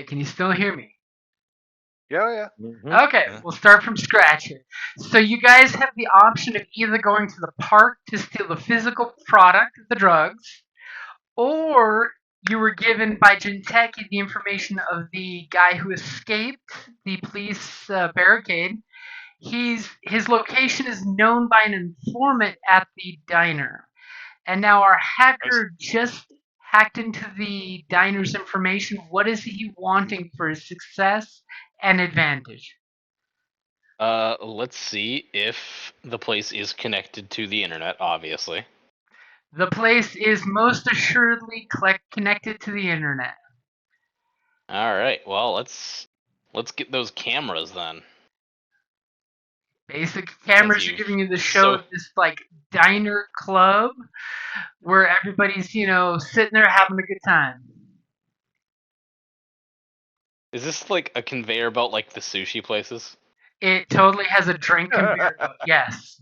can you still hear me? Yeah. Okay, we'll start from scratch here. So you guys have the option of either going to the park to steal the physical product, the drugs, or you were given by Jinteki the information of the guy who escaped the police barricade. His location is known by an informant at the diner. And now our hacker just hacked into the diner's information. What is he wanting for his success and advantage? Let's see if the place is connected to the internet, obviously. The place is most assuredly connected to the internet. Alright, well, let's get those cameras then. Basic cameras are giving you the show of this like diner club where everybody's, sitting there having a good time. Is this like a conveyor belt like the sushi places? It totally has a drink conveyor belt, yes.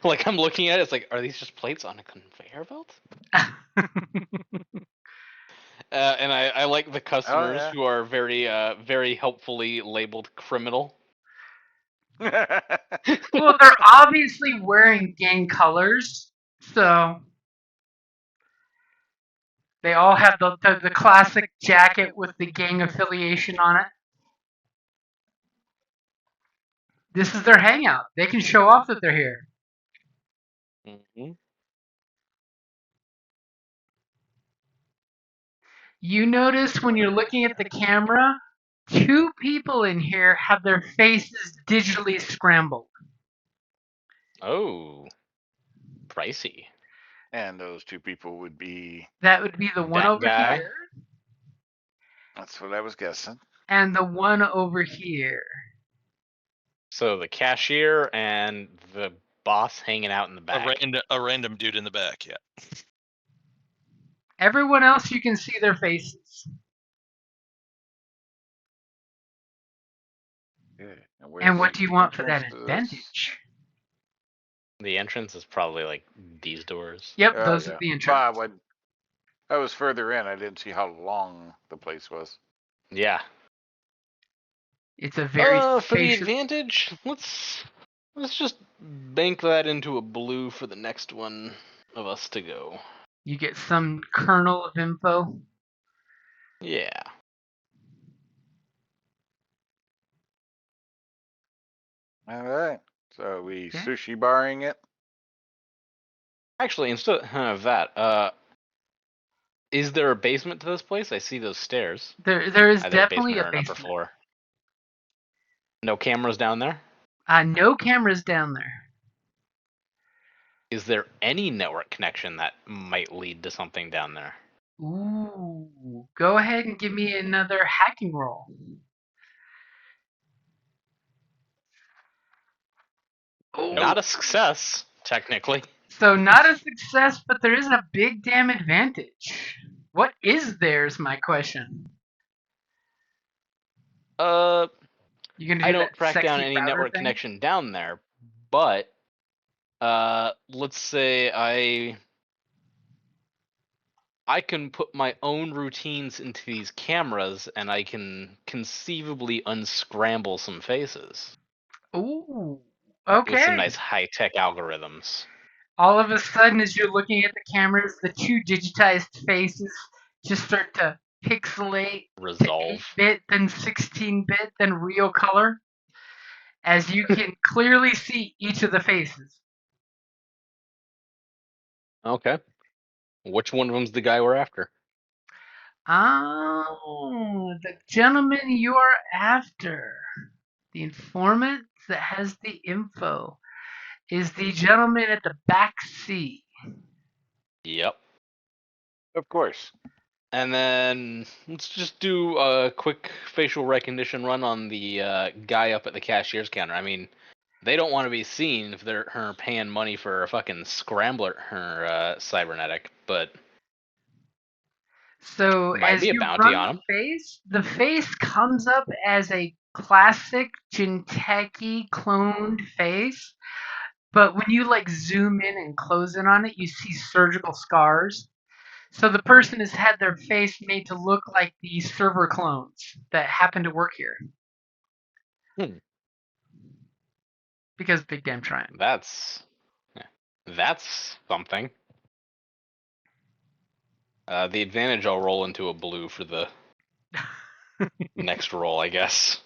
Like, I'm looking at it, it's like, are these just plates on a conveyor belt? And I like the customers who are very, very helpfully labeled criminal. Well, they're obviously wearing gang colors, so they all have the classic jacket with the gang affiliation on it. This is their hangout. They can show off that they're here. Mm-hmm. You notice when you're looking at the camera, 2 people in here have their faces digitally scrambled. Oh, pricey. And those 2 people would be... That would be the one over here. That's what I was guessing. And the one over here. So the cashier and the boss hanging out in the back. A random dude in the back, yeah. Everyone else, you can see their faces. Yeah. And what do you want for that advantage? The entrance is probably like these doors. Yep, those are the entrance. I was further in. I didn't see how long the place was. Yeah. It's a very spacious... For the advantage, let's just bank that into a blue for the next one of us to go. You get some kernel of info. Yeah. All right. So are we sushi barring it? Actually, instead of that, is there a basement to this place? I see those stairs. There is Either definitely a basement or an upper floor. No cameras down there? No cameras down there. Is there any network connection that might lead to something down there? Ooh. Go ahead and give me another hacking roll. Oh. Not a success, technically. So not a success, but there isn't a big damn advantage. What is theirs, my question? I don't track down any network connection down there, but let's say I can put my own routines into these cameras, and I can conceivably unscramble some faces. Ooh, okay. With some nice high-tech algorithms. All of a sudden, as you're looking at the cameras, the 2 digitized faces just start to pixelate, resolve, to 8-bit, then 16-bit, then real color, as you can clearly see each of the faces. Okay. Which one of them's the guy we're after? Oh, the gentleman you are after. The informant that has the info is the gentleman at the back seat. Yep. Of course. And then let's just do a quick facial recognition run on the guy up at the cashier's counter. I mean, they don't want to be seen if they're paying money for a fucking scrambler, cybernetic, but so as you run the face comes up as a classic Jinteki cloned face, but when you like zoom in and close in on it, you see surgical scars. So the person has had their face made to look like the server clones that happen to work here. Because big damn trying. That's something. The advantage I'll roll into a blue for the next roll, I guess.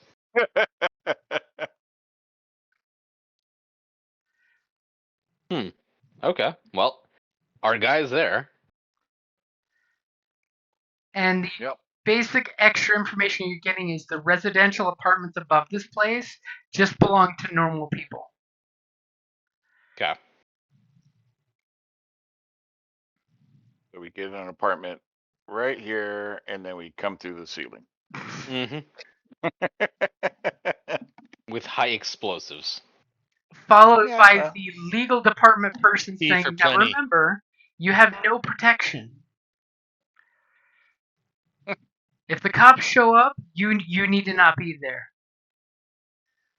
Okay. Well, our guy's there. And the Yep. basic extra information you're getting is the residential apartments above this place just belong to normal people. Okay. So we get an apartment right here, and then we come through the ceiling. Mm-hmm. With high explosives. Followed Yeah, by well. the legal department person Tea saying, for now plenty. remember, you have no protection. If the cops show up, you need to not be there.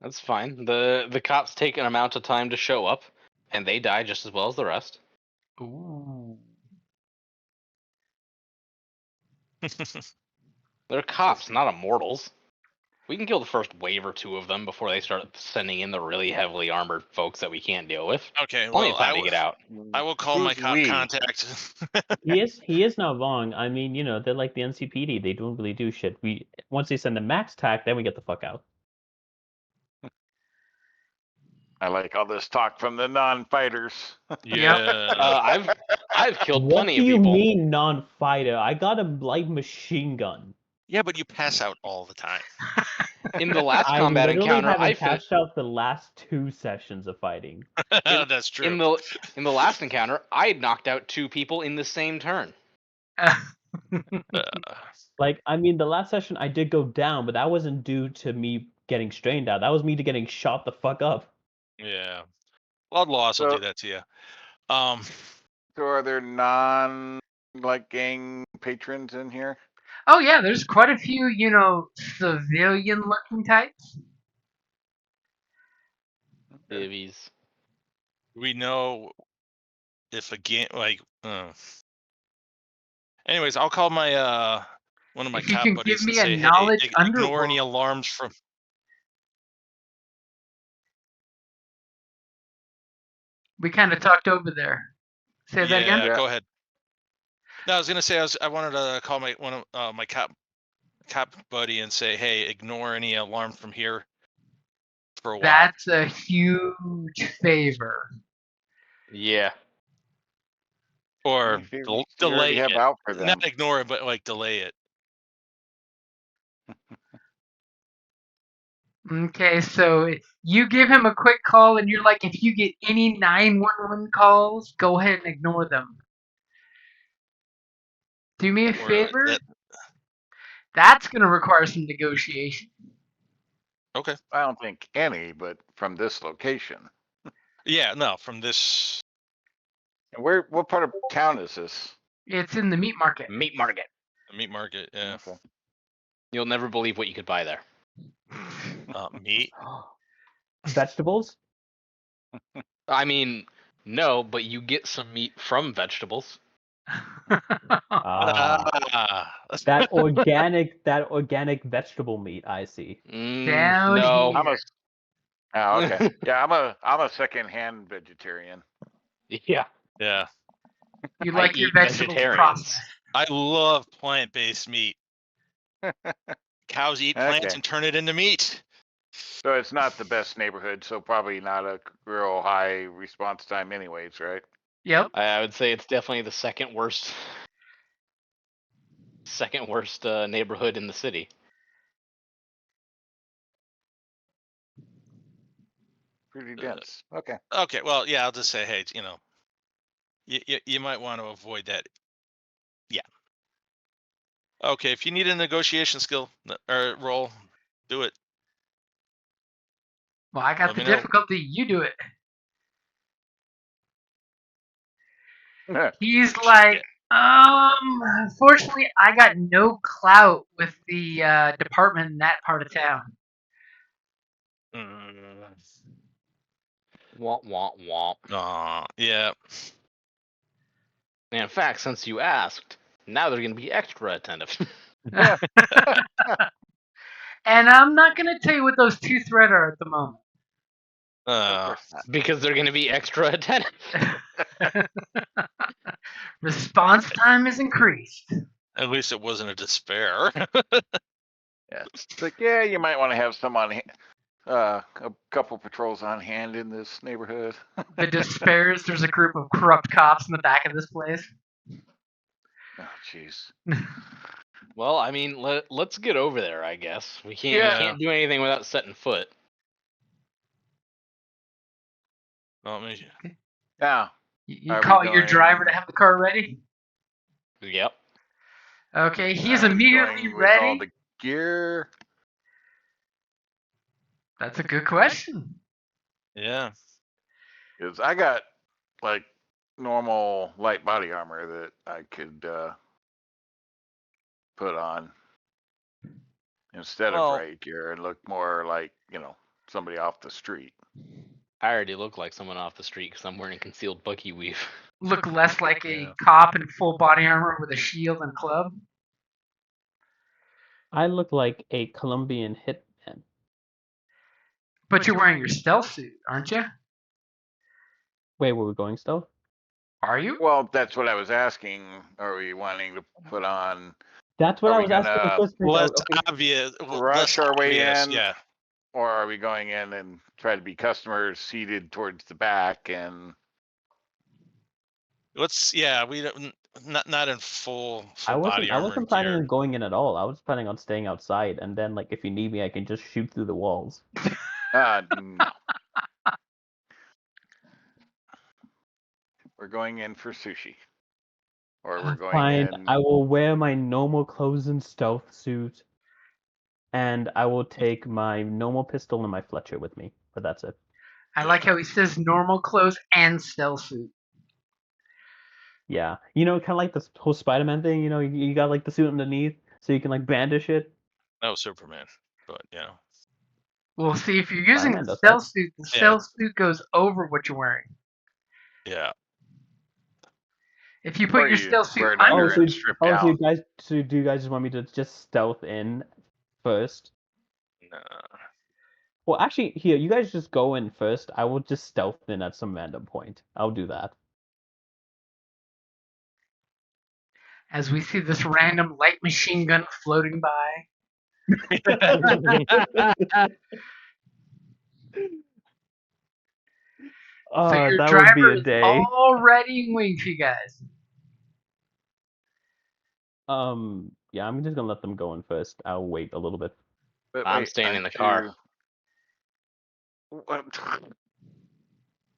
That's fine. The cops take an amount of time to show up, and they die just as well as the rest. Ooh. They're cops, not immortals. We can kill the first wave or two of them before they start sending in the really heavily armored folks that we can't deal with. Okay, Plenty well, of time to get out. I will call my Who's cop we? contact. He is not wrong. I mean, they're like the NCPD. They don't really do shit. Once they send the max tac, then we get the fuck out. I like all this talk from the non-fighters. Yeah. I've killed What plenty do of you people. mean non-fighter? I got a light machine gun. Yeah, but you pass out all the time. In the last I combat literally encounter, haven't passed out the last 2 sessions of fighting. That's true. in the last encounter, I had knocked out 2 people in the same turn. Like, I mean, the last session I did go down, but that wasn't due to me getting strained out. That was me getting shot the fuck up. Yeah. Blood loss will So- do that to you. So are there non-gang patrons in here? Oh yeah, there's quite a few, civilian-looking types. Divvies. We know if anyways, I'll call my one of my If you cop can buddies give and me a say, hey, knowledge ignore any underworld. alarms from. We kind of talked over there. Say that again? Yeah. Go ahead. No, I was gonna say I wanted to call one of my cop buddy and say, hey, ignore any alarm from here for a while. That's a huge favor. Yeah. Or Any favors you delay already have it. out for them? Not ignore it, but like delay it. Okay, so you give him a quick call and you're like, if you get any 911 calls, go ahead and ignore them. Do me a favor. That's going to require some negotiation. Okay. I don't think any, but from this location. Yeah, no, from this. And what part of town is this? It's in the meat market. Meat market. Meat market, yeah. Okay. You'll never believe what you could buy there. Meat. Vegetables? I mean, no, but you get some meat from vegetables. That organic vegetable meat, I see. Down No. here. Oh, okay. Yeah, I'm a second-hand vegetarian. Yeah. Yeah. You I like your eat vegetables vegetarians. processed. I love plant-based meat. Cows eat plants Okay. and turn it into meat. So it's not the best neighborhood, so probably not a real high response time anyways, right? Yep. I would say it's definitely the second worst neighborhood in the city. Pretty dense. Okay. Okay, well, yeah, I'll just say, hey, you might want to avoid that. Yeah. Okay, if you need a negotiation skill or roll, do it. Well, I got Let the me know. difficulty. You do it. He's like, unfortunately, I got no clout with the department in that part of town. Womp womp womp. Yeah. And in fact, since you asked, now they're going to be extra attentive. And I'm not going to tell you what those two threats are at the moment. Of course not. Because they're going to be extra attentive. Response time is increased. At least it wasn't a despair. Yeah. It's like, yeah, you might want to have some on a couple patrols on hand in this neighborhood. The despairs, there's a group of corrupt cops in the back of this place. Oh, jeez. Well, I mean, let's get over there, I guess. We can't do anything without setting foot. Well, maybe. Now, You Are we call your going- driver to have the car ready? Yep. Okay, he's are we immediately going with all ready. the gear. That's a good question. Yeah. Because I got like normal light body armor that I could put on instead Well- of riot gear and look more like, somebody off the street. I already look like someone off the street because I'm wearing concealed Bucky weave. Look less like a Yeah. cop in full body armor with a shield and club. I look like a Colombian hitman. But you're wearing your stealth suit, aren't you? Wait, were we going stealth? Are you? Well, that's what I was asking. Are we wanting to put on That's what Are I we was asking in the gonna first place. Less Okay. obvious. rush less our way obvious, in? Yeah. or are we going in and try to be customers seated towards the back and We don't not in full I body armor. wasn't planning gear. on going in at all. I was planning on staying outside, and then like if you need me, I can just shoot through the walls. no. We're going in for sushi. Or we're going Fine, in I will wear my normal clothes and stealth suit, and I will take my normal pistol and my Fletcher with me. But that's it. I like how he says normal clothes and stealth suit. Yeah, kind of like this whole Spider-Man thing. You got like the suit underneath, so you can like brandish it. That was Superman, but Well, see, if you're using Spider-Man the does stealth that. suit, the Yeah. stealth suit goes over what you're wearing. yeah. If you Or put your you stealth suit wear it under under it, and strip down. So do you guys just want me to just stealth in first? Nah. Well, actually, here you guys just go in first. I will just stealth in at some random point. I'll do that. as we see this random light machine gun floating by. So your that would driver be a is day. all ready and waiting for you guys. Yeah, I'm just gonna let them go in first. I'll wait a little bit. But I'm wait, staying in the aren't car. you- What?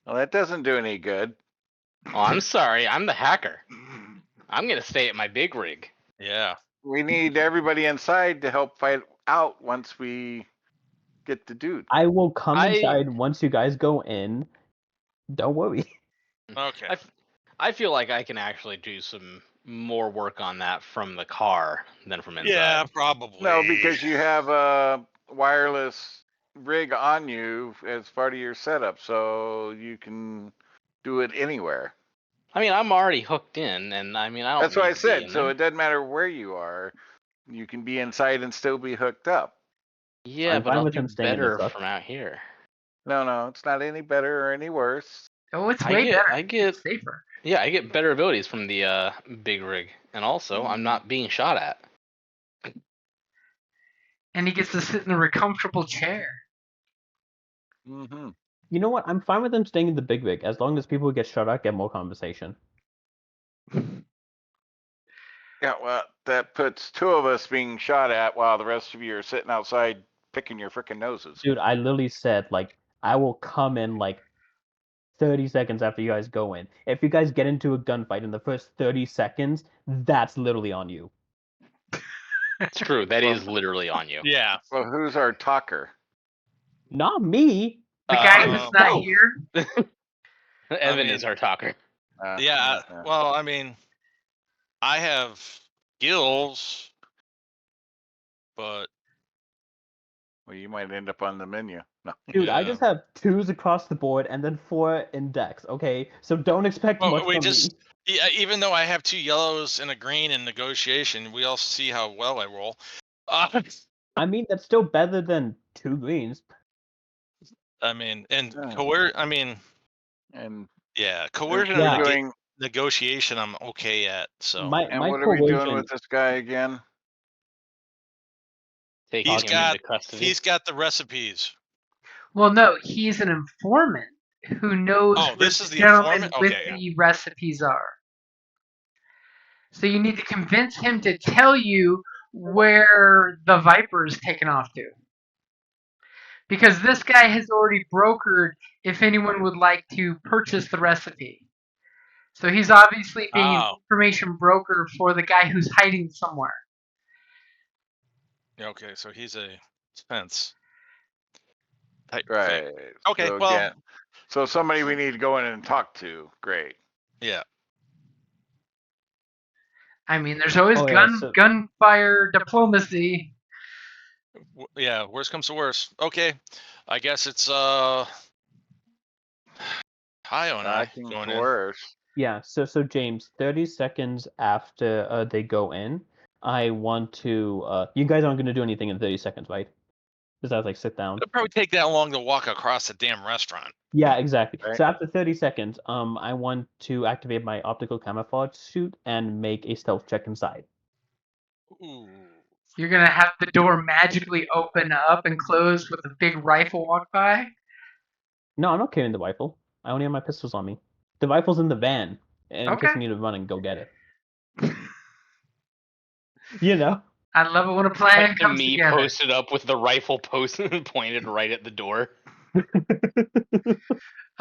Well, that doesn't do any good. Oh, I'm sorry. I'm the hacker. I'm going to stay at my big rig. Yeah. We need everybody inside to help fight out once we get the dude. I will come I- inside once you guys go in. Don't worry. Okay. I feel like I can actually do some more work on that from the car than from inside. Yeah, probably. No, because you have a wireless rig on you as part of your setup, so you can do it anywhere. I mean, I'm already hooked in, and I mean, I don't. That's what I need to be said. in So there. it doesn't matter where you are. You can be inside and still be hooked up. Yeah, I'm but fine I'll with do him staying in the better truck. from out here. No, it's not any better or any worse. Oh, it's I way get- better. I get- It's safer. Yeah, I get better abilities from the big rig, and also I'm not being shot at. And he gets to sit in a comfortable chair. Mm-hmm. You know what? I'm fine with them staying in the big rig as long as people who get shot at get more conversation. Yeah, well, that puts two of us being shot at while the rest of you are sitting outside picking your frickin' noses. Dude, I literally said like I will come in like 30 seconds after you guys go in. If you guys get into a gunfight in the first 30 seconds, that's literally on you. It's true. That is literally on you. Yeah. Well, who's our talker? Not me. The guy Uh, who's not no. here. Evan mean- is our talker. Yeah. Well, I mean, I have skills, but Well, you might end up on the menu. No. Dude, I Yeah. just have 2s across the board and then 4 in decks, okay? So don't expect Well, much we from just me. even though I have 2 yellows and a green in negotiation, we all see how well I roll. I mean, that's still better than 2 greens. I mean, and Yeah. And coercion we're and doing. negotiation, I'm okay at. So And My what are we doing coercion. with this guy again? Taking he's him got into custody. the recipes. Well, no, he's an informant who knows Oh, where this the is the gentleman informant? with Okay, yeah. the recipes are. So you need to convince him to tell you where the Viper is taken off to. Because this guy has already brokered if anyone would like to purchase the recipe. So he's obviously being an Oh, information broker for the guy who's hiding somewhere. okay, so he's a fence type thing. Right. Okay, So well, again, so somebody we need to go in and talk to. Great. yeah. I mean, there's always Oh, yeah, so- gunfire diplomacy. Yeah, worst comes to worst. Okay, I guess it's High on I Acting going in. coerce. Yeah, so James, 30 seconds after they go in, I want to you guys aren't gonna do anything in 30 seconds, right? Just have like sit down. It'll probably take that long to walk across the damn restaurant. Yeah, exactly. Right. So after 30 seconds, I want to activate my optical camouflage suit and make a stealth check inside. Ooh. You're going to have the door magically open up and close with a big rifle walk by? No, I'm not carrying the rifle. I only have my pistols on me. The rifle's in the van, in Okay. case I need to run and go get it. You know? I love it when a plan Cut to comes me together. posted up with the rifle pointed right at the door. Hey,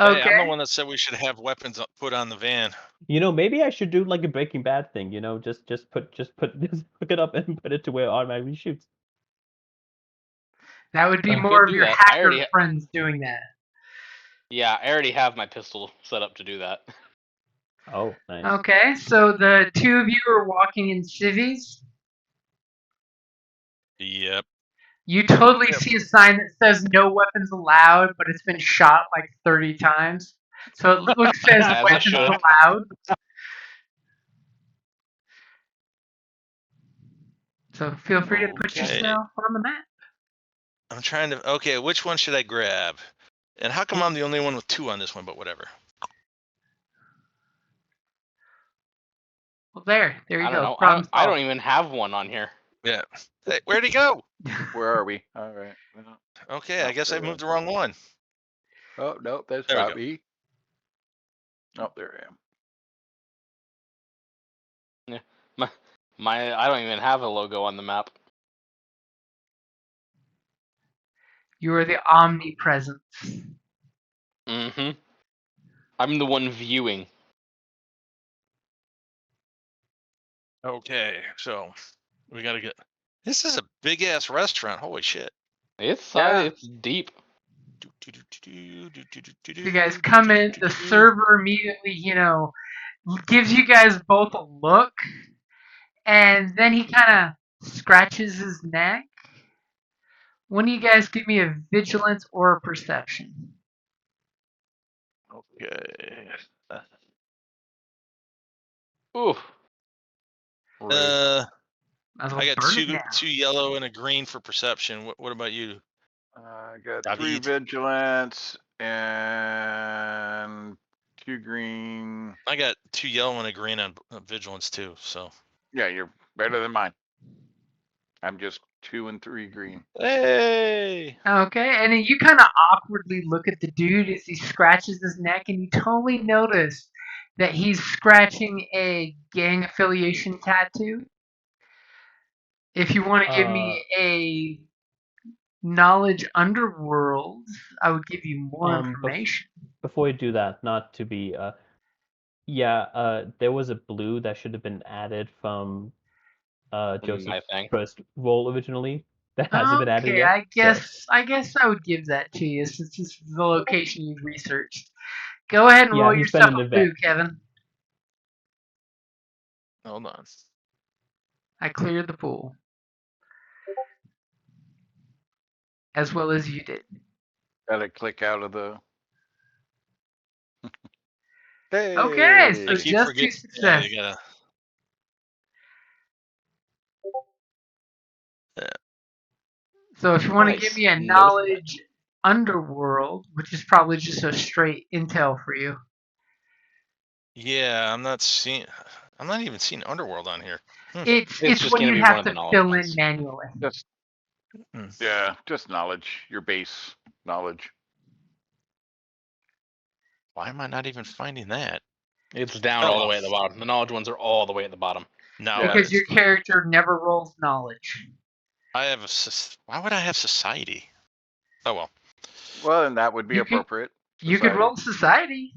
I'm the Okay. one that said we should have weapons put on the van. You know, maybe I should do like a Breaking Bad thing. You know, just hook it up and put it to where it automatically shoots. That would be You more could of do your that. I hacker already friends doing that. Yeah, I already have my pistol set up to do that. Oh, nice. Okay, so the two of you are walking in civvies. Yep. You totally Yep. see a sign that says no weapons allowed, but it's been shot like 30 times. So it looks says As it weapons should. allowed. So feel free to put Okay. yourself on the map. I'm trying to. Okay, which one should I grab? And how come I'm the only one with 2 on this one? But whatever. Well, there you I don't go. know. Problem I don't solved. even have one on here. Yeah. Hey, where'd he go? Where are we? All right. Well, Okay, Oh, I guess I there we moved go. the wrong one. oh no, that's There we not go. me. Oh, there I am. I don't even have a logo on the map. You are the omnipresence. Mm-hmm. I'm the one viewing. Okay, so we gotta get. This is a big ass restaurant. Holy shit. It's Yeah. it's deep. You guys come in, the server immediately, gives you guys both a look, and then he kind of scratches his neck. One of you guys give me a vigilance or a perception. Okay. Ooh. Rude. Might as well I got burn it down. two yellow and a green for perception. What about you? I got David. 3 vigilance and 2 green. I got 2 yellow and a green on vigilance too. So. Yeah, you're better than mine. I'm just 2 and 3 green. Hey. Okay, and then you kind of awkwardly look at the dude as he scratches his neck, and you totally notice that he's scratching a gang affiliation tattoo. If you want to give me a knowledge underworld, I would give you more information. Before you do that, not to be there was a blue that should have been added from Joseph's thing. first roll originally that hasn't been added Okay, yet. I guess I would give that to you since this is the location you've researched. Go ahead and Yeah, roll he's yourself been a in the blue, vet. Kevin. Hold on. I cleared the pool. as well as you did. Gotta click out of the. Hey. Okay, so I keep just 2 forgetting. Yeah, success. you gotta. So if you want to Nice. give me a No knowledge underworld, which is probably just a straight intel for you. Yeah, I'm not even seeing Underworld on here. It's just one gonna you be have one of the to knowledge fill ones. in manually. Just Hmm. yeah, just knowledge. Your base knowledge. Why am I not even finding that? It's down Oh. all the way at the bottom. The knowledge ones are all the way at the bottom. Now Yeah. Because your character never rolls knowledge. I have why would I have society? Oh well. Well, then that would be You could- appropriate. You could Society. roll society.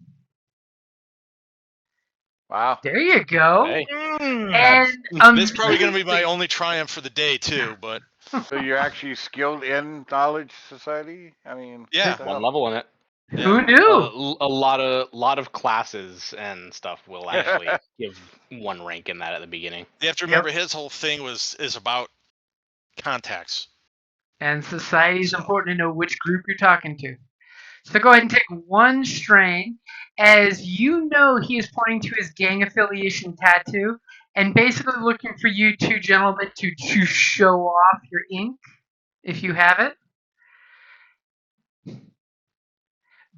Wow. There you go. Hey, And This is probably going to be my amazing- only triumph for the day too, but So you're actually skilled in knowledge society? I mean, Yeah. what the one hell? level in it. Who knew? A lot of classes and stuff will actually give one rank in that at the beginning. you have to remember his whole thing is about contacts. And society is So. important to know which group you're talking to. So go ahead and take 1 strain. As you know, he is pointing to his gang affiliation tattoo and basically looking for you 2 gentlemen to show off your ink, if you have it.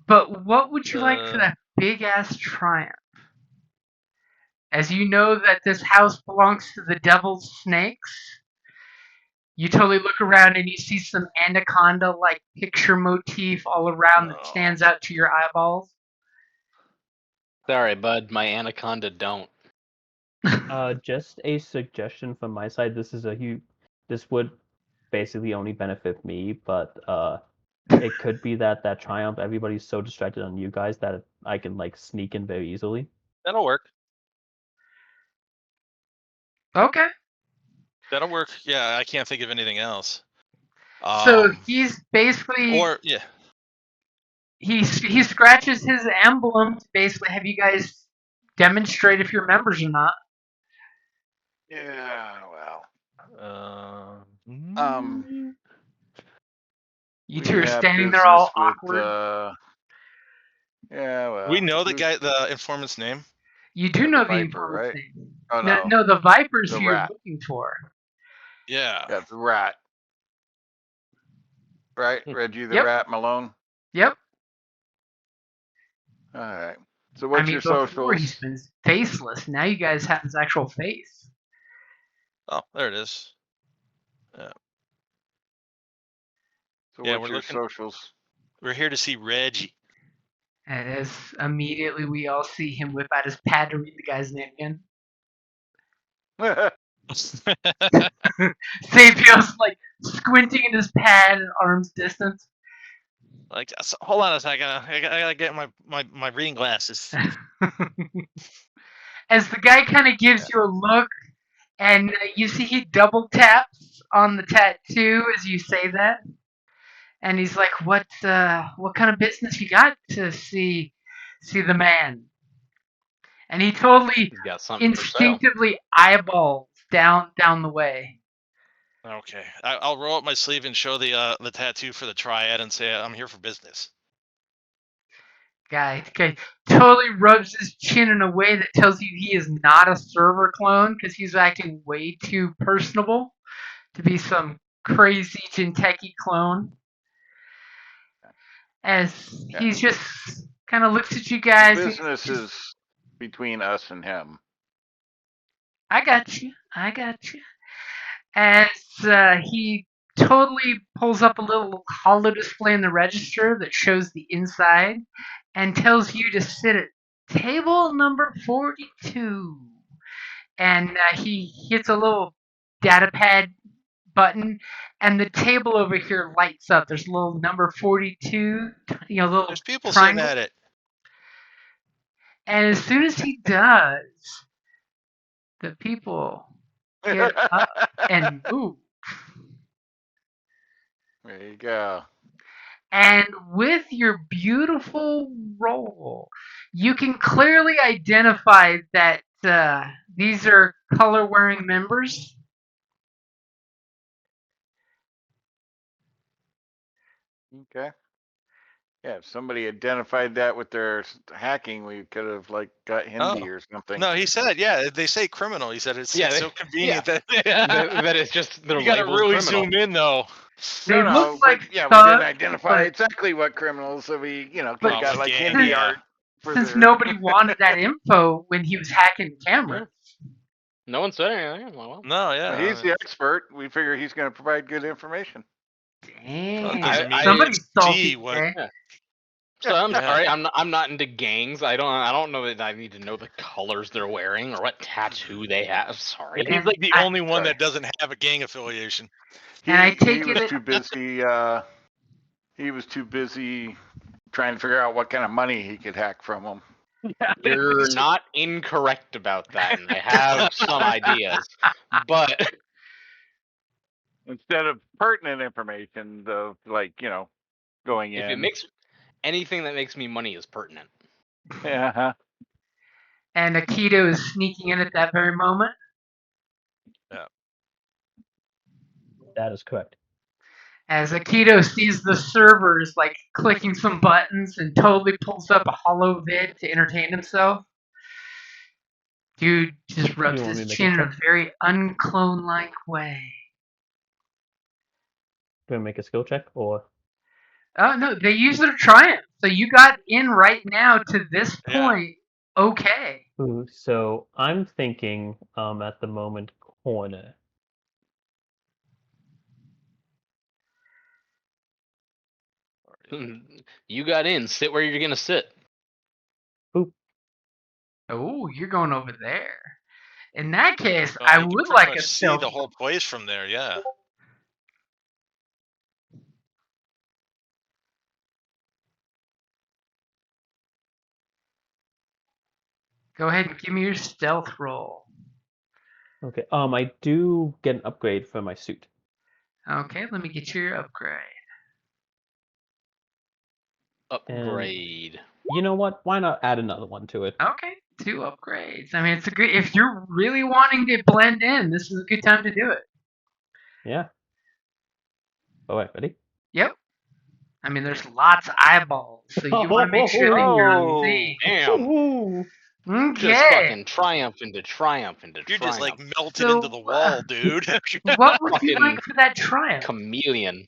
But what would you like for that big-ass triumph? As you know that this house belongs to the devil's snakes, you totally look around and you see some anaconda-like picture motif all around that stands out to your eyeballs. Sorry, bud, my anaconda don't. Just a suggestion from my side. This would basically only benefit me, but it could be that triumph, everybody's so distracted on you guys that I can like sneak in very easily. That'll work. Okay. That'll work. Yeah, I can't think of anything else. So he's basically he scratches his emblem to basically have you guys demonstrate if you're members or not. Yeah, well. You we two are have standing there all business with, awkward. yeah, well. we know the informant's name. You do the know the Viper, informant's right? name. Oh, No, the Viper's The who you're rat. looking for. Yeah. Yeah, the rat. Right? Reggie the Yep. Rat Malone? Yep. All right. So what's your Before socials? he's been faceless. Now you guys have his actual face. Oh, there it is. So Yeah, what's we're your looking- socials? We're here to see Reggie. And as immediately we all see him whip out his pad to read the guy's name again. Sapio's like squinting in his pad at arm's distance. Like, hold on a second. I gotta get my reading glasses. As the guy kind of gives you a look, and you see he double taps on the tattoo as you say that, and he's like, "What kind of business you got to see the man?" And he totally He's got something for sale. instinctively eyeballs down the way. Okay, I'll roll up my sleeve and show the tattoo for the triad and say I'm here for business. Guy totally rubs his chin in a way that tells you he is not a server clone because he's acting way too personable to be some crazy Jinteki clone. As he's just kind of looks at you guys. Business is between us and him. I got you. As he totally pulls up a little holo display in the register that shows the inside and tells you to sit at table number 42. And he hits a little data pad button, and the table over here lights up. There's a little number 42, little There's people triangle. sitting at it. And as soon as he does, the people get up and move. There you go. And with your beautiful roll, you can clearly identify that these are color-wearing members. Okay. Yeah, if somebody identified that with their hacking, we could have like got Hindi or something. No, he said, yeah, they say criminal. He said it's so convenient that that it's just they're you got to labeled really criminal. zoom in though. They No, look like but yeah, we thugs, didn't identify but exactly what criminals, so we, could But have got like gang, Hindi yeah. art for since their. nobody wanted that info when he was hacking cameras. No one said anything. Well, No, yeah. He's the expert. We figure he's going to provide good information. Dang. doesn't mean Somebody's see salty what- today. so I'm Yeah. sorry. I'm not into gangs. I don't know that I need to know the colors they're wearing or what tattoo they have. Sorry. He's like the I- only one that doesn't have a gang affiliation. And I take he was it too busy. He was too busy trying to figure out what kind of money he could hack from them. You're not incorrect about that, and I have some ideas. But Instead of pertinent information, of like going if in. it makes anything that makes me money is pertinent. Yeah. and Akito is sneaking in at that very moment. That is correct. As Akito sees the servers like clicking some buttons and totally pulls up a hollow vid to entertain himself. Dude just rubs You want me his to make a chin in a check? very unclone-like way. Do I make a skill check or? Oh no, they use their triumph. So you got in right now to this Yeah. point. Okay. Ooh, so I'm thinking at the moment corner. You got in. Sit where you're gonna sit. Oh, you're going over there. In that case, Oh, I you can would pretty like much a see stealth. the whole place from there. Yeah. Go ahead and give me your stealth roll. Okay. I do get an upgrade for my suit. Okay, let me get your upgrade. Upgrade. You know what? Why not add another one to it? Okay, 2 upgrades. I mean, it's a good. If you're really wanting to blend in, this is a good time to do it. Yeah. All right, ready? Yep. I mean, there's lots of eyeballs, so you want to make sure that you're Oh, seeing. damn. Ooh. Just Okay. fucking triumph into triumph into You're triumph. just like melted So, into the wall, dude. What would you Fucking like for that triumph? chameleon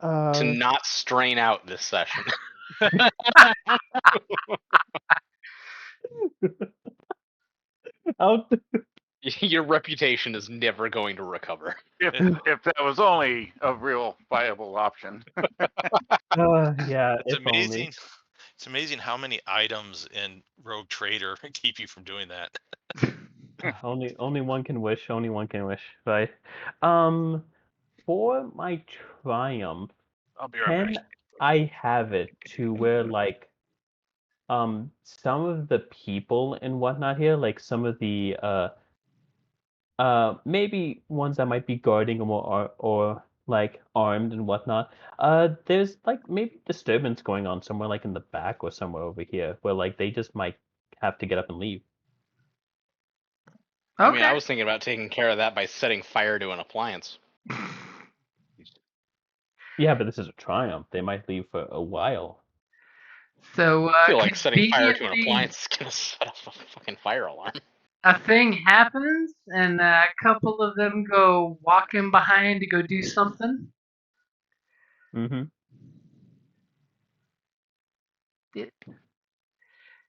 to not strain out this session. I'll- Your reputation is never going to recover. If that was only a real viable option. yeah, It's if only. amazing. It's amazing how many items in Rogue Trader keep you from doing that. Only one can wish. Only one can wish. Right. For my triumph, I'll be right can back. I have it to where like some of the people and whatnot here, like some of the maybe ones that might be guarding or like armed and whatnot. There's like maybe disturbance going on somewhere like in the back or somewhere over here where like they just might have to get up and leave. Okay. I mean, I was thinking about taking care of that by setting fire to an appliance. Yeah, but this is a triumph. They might leave for a while. So, I feel like setting fire to an conveniently, appliance is gonna set off a fucking fire alarm. a thing happens, and a couple of them go walking behind to go do something. Mm-hmm.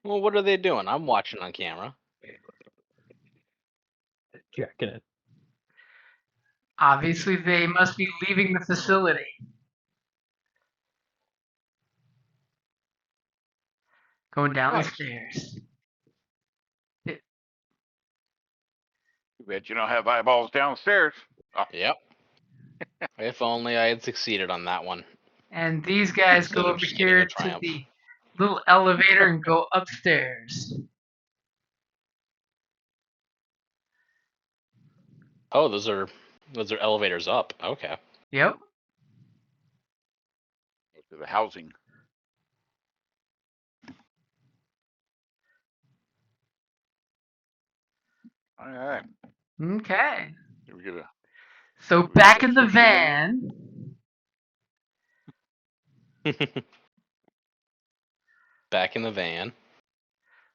Well, what are they doing? I'm watching on camera. Checking it. Obviously, they must be leaving the facility. Going down the stairs. Too bad you don't have eyeballs downstairs. Oh, Yep. If only I had succeeded on that one. And these guys Instead go of over just getting here a to triumph. the little elevator and go upstairs. Oh, those are elevators up. Okay. Yep. to the housing. All right. Okay. Here we get a So we back get in the sushi van, Back in the van.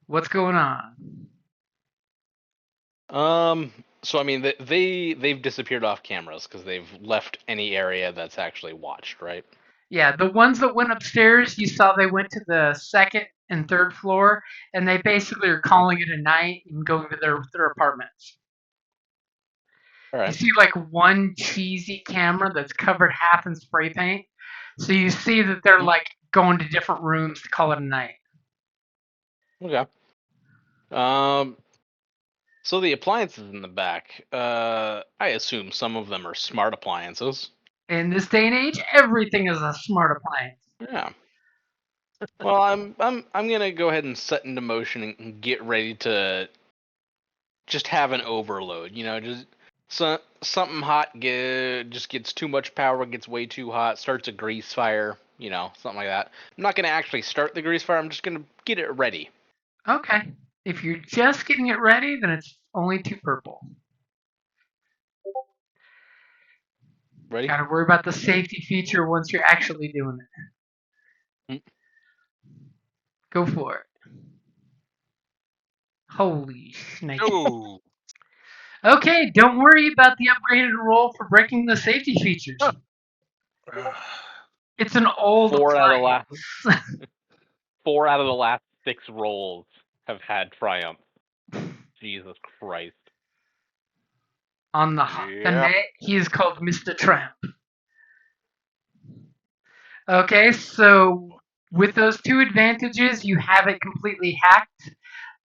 What's going on? So I mean, they've disappeared off cameras because they've left any area that's actually watched, right? Yeah, the ones that went upstairs, you saw they went to the second and third floor, and they basically are calling it a night and going to their apartments. All You right. see like one cheesy camera that's covered half in spray paint. So you see that they're like going to different rooms to call it a night. Okay. So the appliances in the back, I assume some of them are smart appliances. In this day and age, everything is a smart appliance. Yeah. Well, I'm gonna go ahead and set into motion and get ready to just have an overload. You know, just something hot just gets too much power, gets way too hot, starts a grease fire. You know, something like that. I'm not gonna actually start the grease fire. I'm just gonna get it ready. Okay. If you're just getting it ready, then it's only 2 purple. Ready? Gotta worry about the safety feature once you're actually doing it. Go for it. Holy snake. Oh, Okay, don't worry about the upgraded roll for breaking the safety features. It's an old Four out of appliance. the last 6 rolls have had triumph. Jesus Christ. On the Yep. net, he is called Mr. Tramp. Okay, so with those 2 advantages, you have it completely hacked.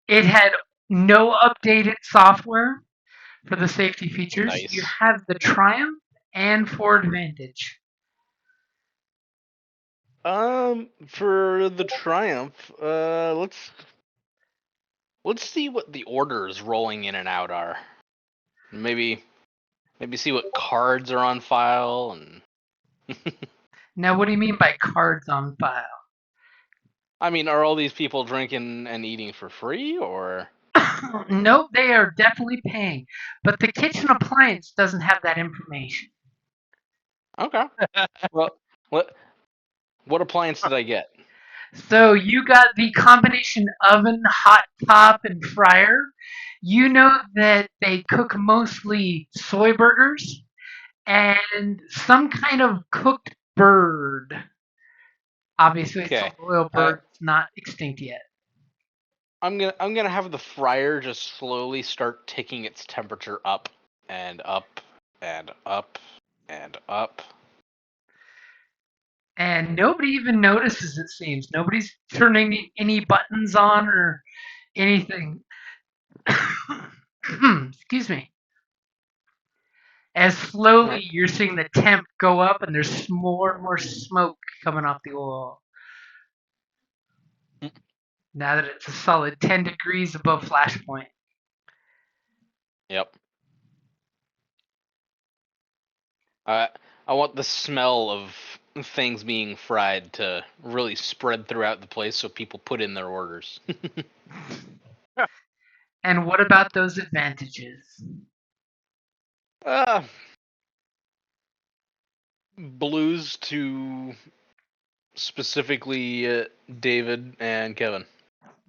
It had no updated software for the safety features. Nice. You have the Triumph and 4 advantage. For the triumph, let's see what the orders rolling in and out are. Maybe see what cards are on file and. Now, what do you mean by cards on file? I mean, are all these people drinking and eating for free, or? Nope, they are definitely paying, but the kitchen appliance doesn't have that information. Okay. Well, what appliance did I get? So you got the combination oven, hot top, and fryer. You know that they cook mostly soy burgers and some kind of cooked bird. Obviously, it's Okay. a royal bird. It's not extinct yet. I'm gonna have the fryer just slowly start ticking its temperature up and up and up and up. And nobody even notices, it seems. Nobody's turning any buttons on or anything. Excuse me. As slowly you're seeing the temp go up, and there's more and more smoke coming off the oil. Now that it's a solid 10 degrees above flashpoint. Yep. I want the smell of things being fried to really spread throughout the place so people put in their orders. And what about those advantages? Blues to specifically David and Kevin.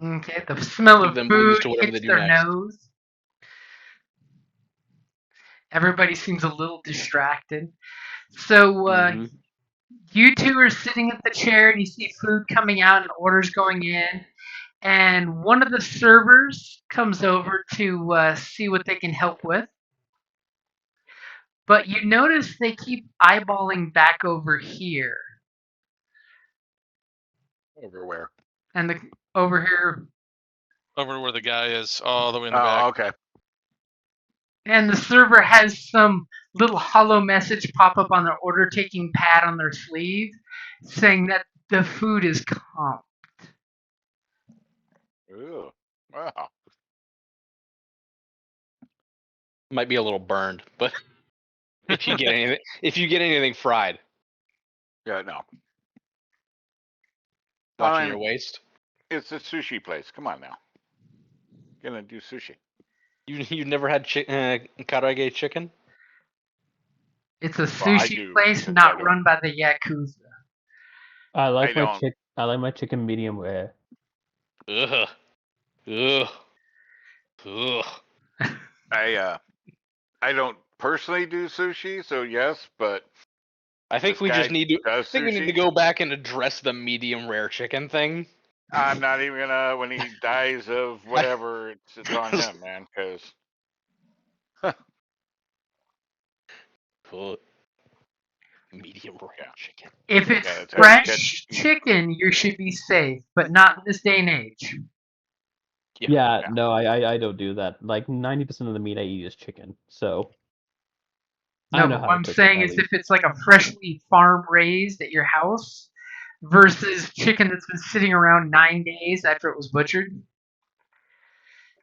Okay, the smell Give of them blues food to whatever they hits do their next. nose. Everybody seems a little distracted. So you 2 are sitting at the chair and you see food coming out and orders going in. And one of the servers comes over to see what they can help with. But you notice they keep eyeballing back over here. Everywhere. And over here. over where the guy is, all the way in the back. Oh, okay. And the server has some little hollow message pop up on their order taking pad on their sleeve saying that the food is comped. Ooh. Wow. Might be a little burned, but if you get anything fried. Yeah, no. Watching your waist. It's a sushi place. Come on now. Gonna do sushi. You never had karaage chicken? It's a Well, I sushi do, place yes, not I do. run by the Yakuza. I like I my don't. I like my chicken medium rare. Ugh. Ugh. Ugh. I don't personally do sushi, so yes, but I think this we just guy need to. I does think we need to sushi. go back and address the medium rare chicken thing. I'm not even gonna when he dies of whatever. It's on him, man. Because Ugh. Medium rare Yeah. chicken. If it's yeah, that's how you fresh catch. chicken, you should be safe, but not in this day and age. Yeah, Yeah. no, I don't do that. Like 90% of the meat I eat is chicken, so I No, know but how what to I'm cook it saying at is if least. it's like a freshly farm raised at your house versus chicken that's been sitting around 9 days after it was butchered.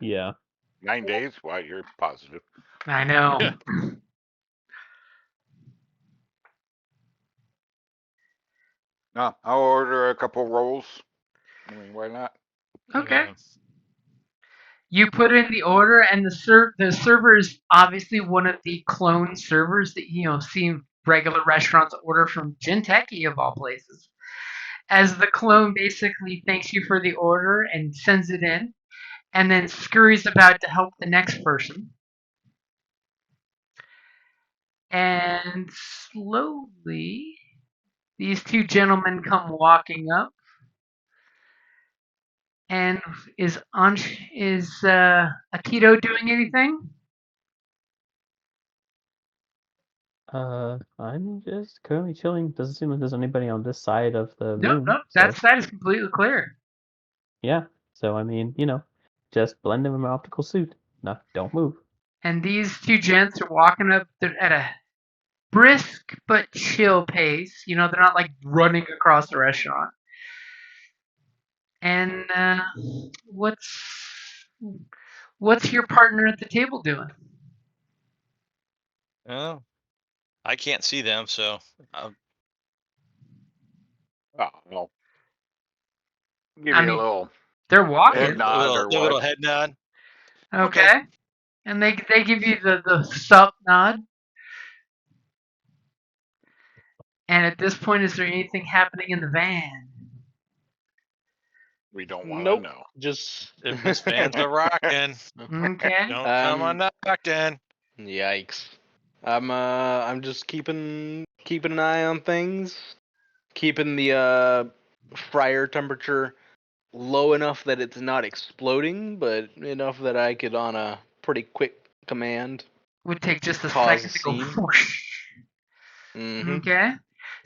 Yeah. 9 days? Why, you're positive. I know. Yeah. No, I'll order a couple rolls. I mean, why not? Okay. Yeah. You put in the order, and the server is obviously one of the clone servers that see regular restaurants order from Jinteki of all places. As the clone basically thanks you for the order and sends it in, and then scurries about to help the next person. And slowly, these two gentlemen come walking up. And is Akito doing anything? I'm just currently chilling. Doesn't seem like there's anybody on this side of the Nope, room. nope. So That side is completely clear. yeah. So I mean, just blend in with my optical suit. No, don't move. And these two gents are walking up at a brisk but chill pace. They're not like running across the restaurant. And what's your partner at the table doing? Oh, I can't see them, so Oh, well, give I you a mean, little they're a walking. nod or little what. head nod. Okay. Okay. And they give you the sup nod. And at this point, is there anything happening in the van? We don't want to Nope. know. Just If this van's a rockin', Okay. don't come on knocking. Yikes. I'm just keeping an eye on things, keeping the fryer temperature low enough that it's not exploding, but enough that I could on a pretty quick command Would take just a cause a second to go scene. whoosh. Mm-hmm. Okay.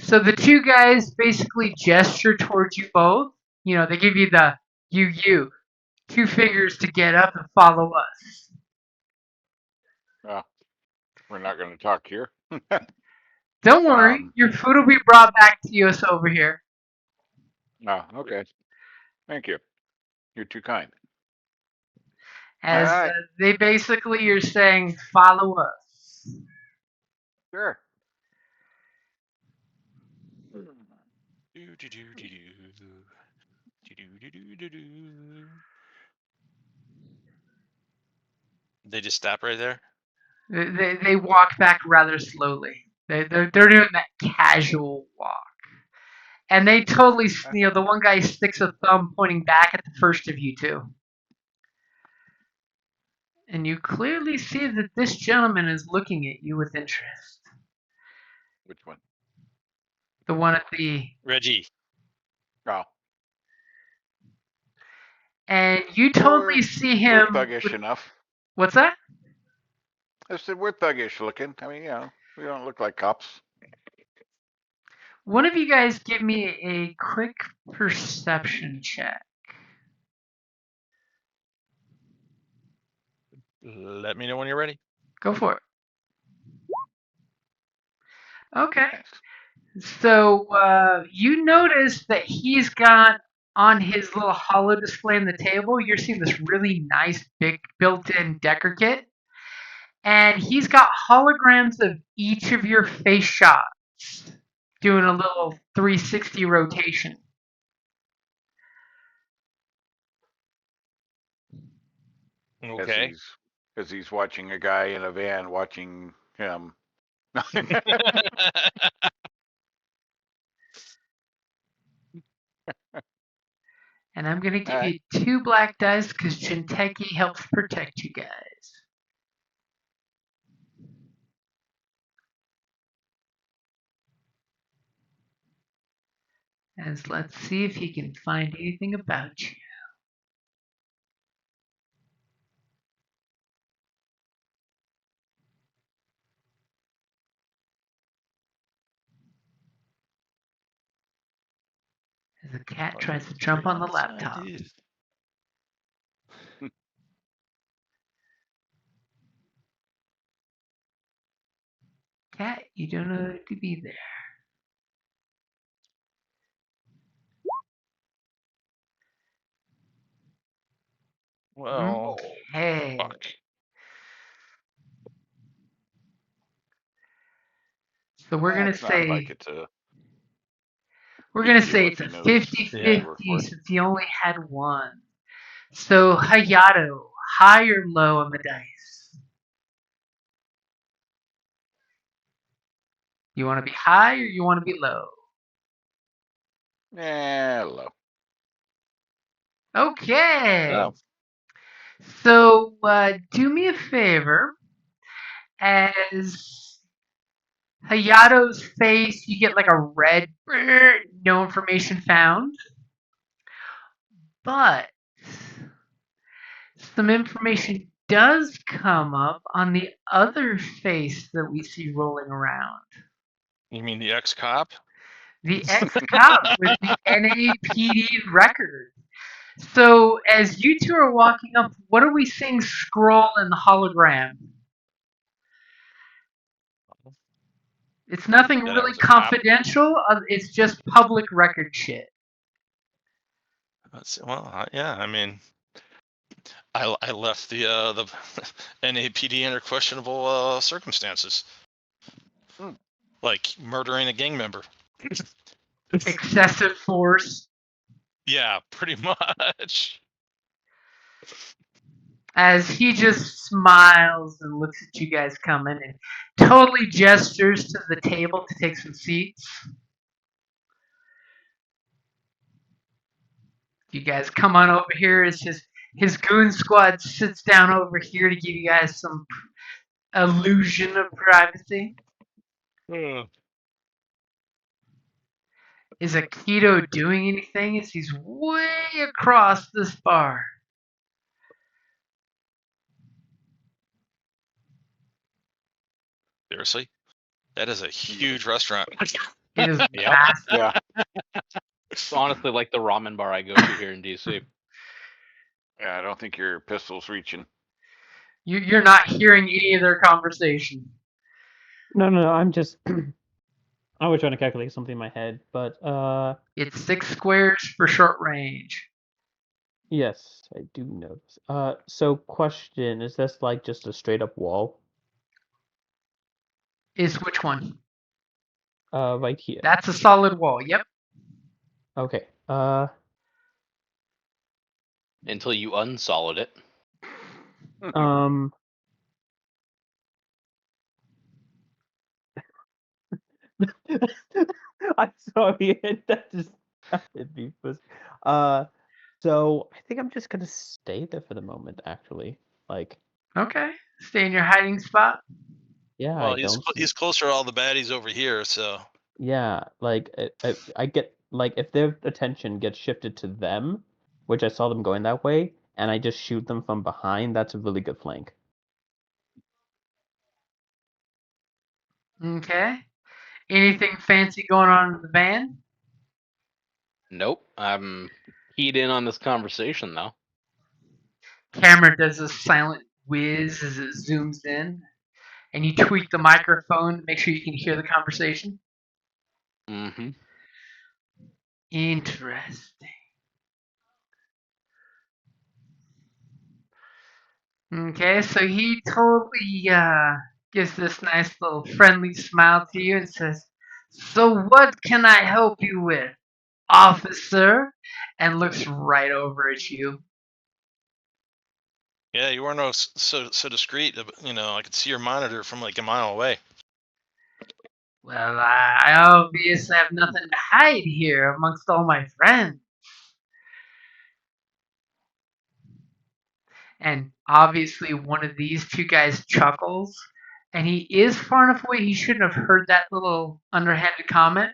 So the two guys basically gesture towards you both. They give you the you two fingers to get up and follow us. We're not going to talk here. Don't worry, your food will be brought back to us over here. Oh, okay. Thank you. You're too kind. As All right. they basically are saying, follow us. Sure. They just stop right there. They walk back rather slowly. They're doing that casual walk. And they totally, the one guy sticks a thumb pointing back at the first of you two. And you clearly see that this gentleman is looking at you with interest. Which one? The one at the... Reggie. Oh. And you totally see him... We're thuggish enough. What's that? I said we're thuggish looking. I mean, we don't look like cops. One of you guys give me a quick perception check. Let me know when you're ready. Go for it. Okay. So you notice that he's got on his little holo display on the table, you're seeing this really nice big built-in Decker kit. And he's got holograms of each of your face shots doing a little 360 rotation. Okay. Because he's watching a guy in a van watching him. And I'm going to give Alright. you 2 black dice because Jinteki helps protect you guys. As let's see if he can find anything about you. As the cat tries to jump on the laptop. Cat, you don't know to be there. Well, Okay. fuck. So we're gonna It's not say like it's a we're big gonna deal say if it's a he knows 50-50 work for it. since he only had 1. So Hayato, high or low on the dice? You want to be high or you want to be low? Low. Okay. Oh. So do me a favor. As Hayato's face, you get like a red, no information found. But some information does come up on the other face that we see rolling around. You mean the ex-cop? The ex-cop with the NAPD record. So as you two are walking up, what are we seeing scroll in the hologram? It's nothing That I really was a cop? confidential. It's just public record shit. Well, yeah. I mean, I left the NAPD under questionable circumstances, like murdering a gang member. Excessive force. Yeah, pretty much. As he just smiles and looks at you guys coming and totally gestures to the table to take some seats. You guys come on over here as his goon squad sits down over here to give you guys some illusion of privacy. Is Akito doing anything as he's way across this bar? Seriously, that is a huge restaurant. It is Yep. massive. Yeah. It's honestly like the ramen bar I go to here in DC. Yeah, I don't think your pistol's reaching. You're not hearing any of their conversation. No, I'm just. I was trying to calculate something in my head, but It's 6 squares for short range. yes, I do know this. So question: is this like just a straight up wall? Is which one? Right here. That's a solid wall. Yep. Okay. Until you unsolid it. I'm sorry, that just hit me. So I think I'm just gonna stay there for the moment. Actually, like, Okay. Stay in your hiding spot. yeah, Well, I don't. he's closer to all the baddies over here, so Yeah, like I get like if their attention gets shifted to them, which I saw them going that way, and I just shoot them from behind. That's a really good flank. Okay. Anything fancy going on in the van? Nope. I'm keyed in on this conversation though. Camera does a silent whiz as it zooms in, and you tweak the microphone to make sure you can hear the conversation. Mm-hmm. Interesting. Okay, so he totally gives this nice little friendly smile to you and says, "So what can I help you with, officer?" And looks right over at you. yeah, you weren't so discreet. You know, I could see your monitor from like a mile away. Well, I obviously have nothing to hide here amongst all my friends. And obviously, one of these two guys chuckles, and he is far enough away he shouldn't have heard that little underhanded comment.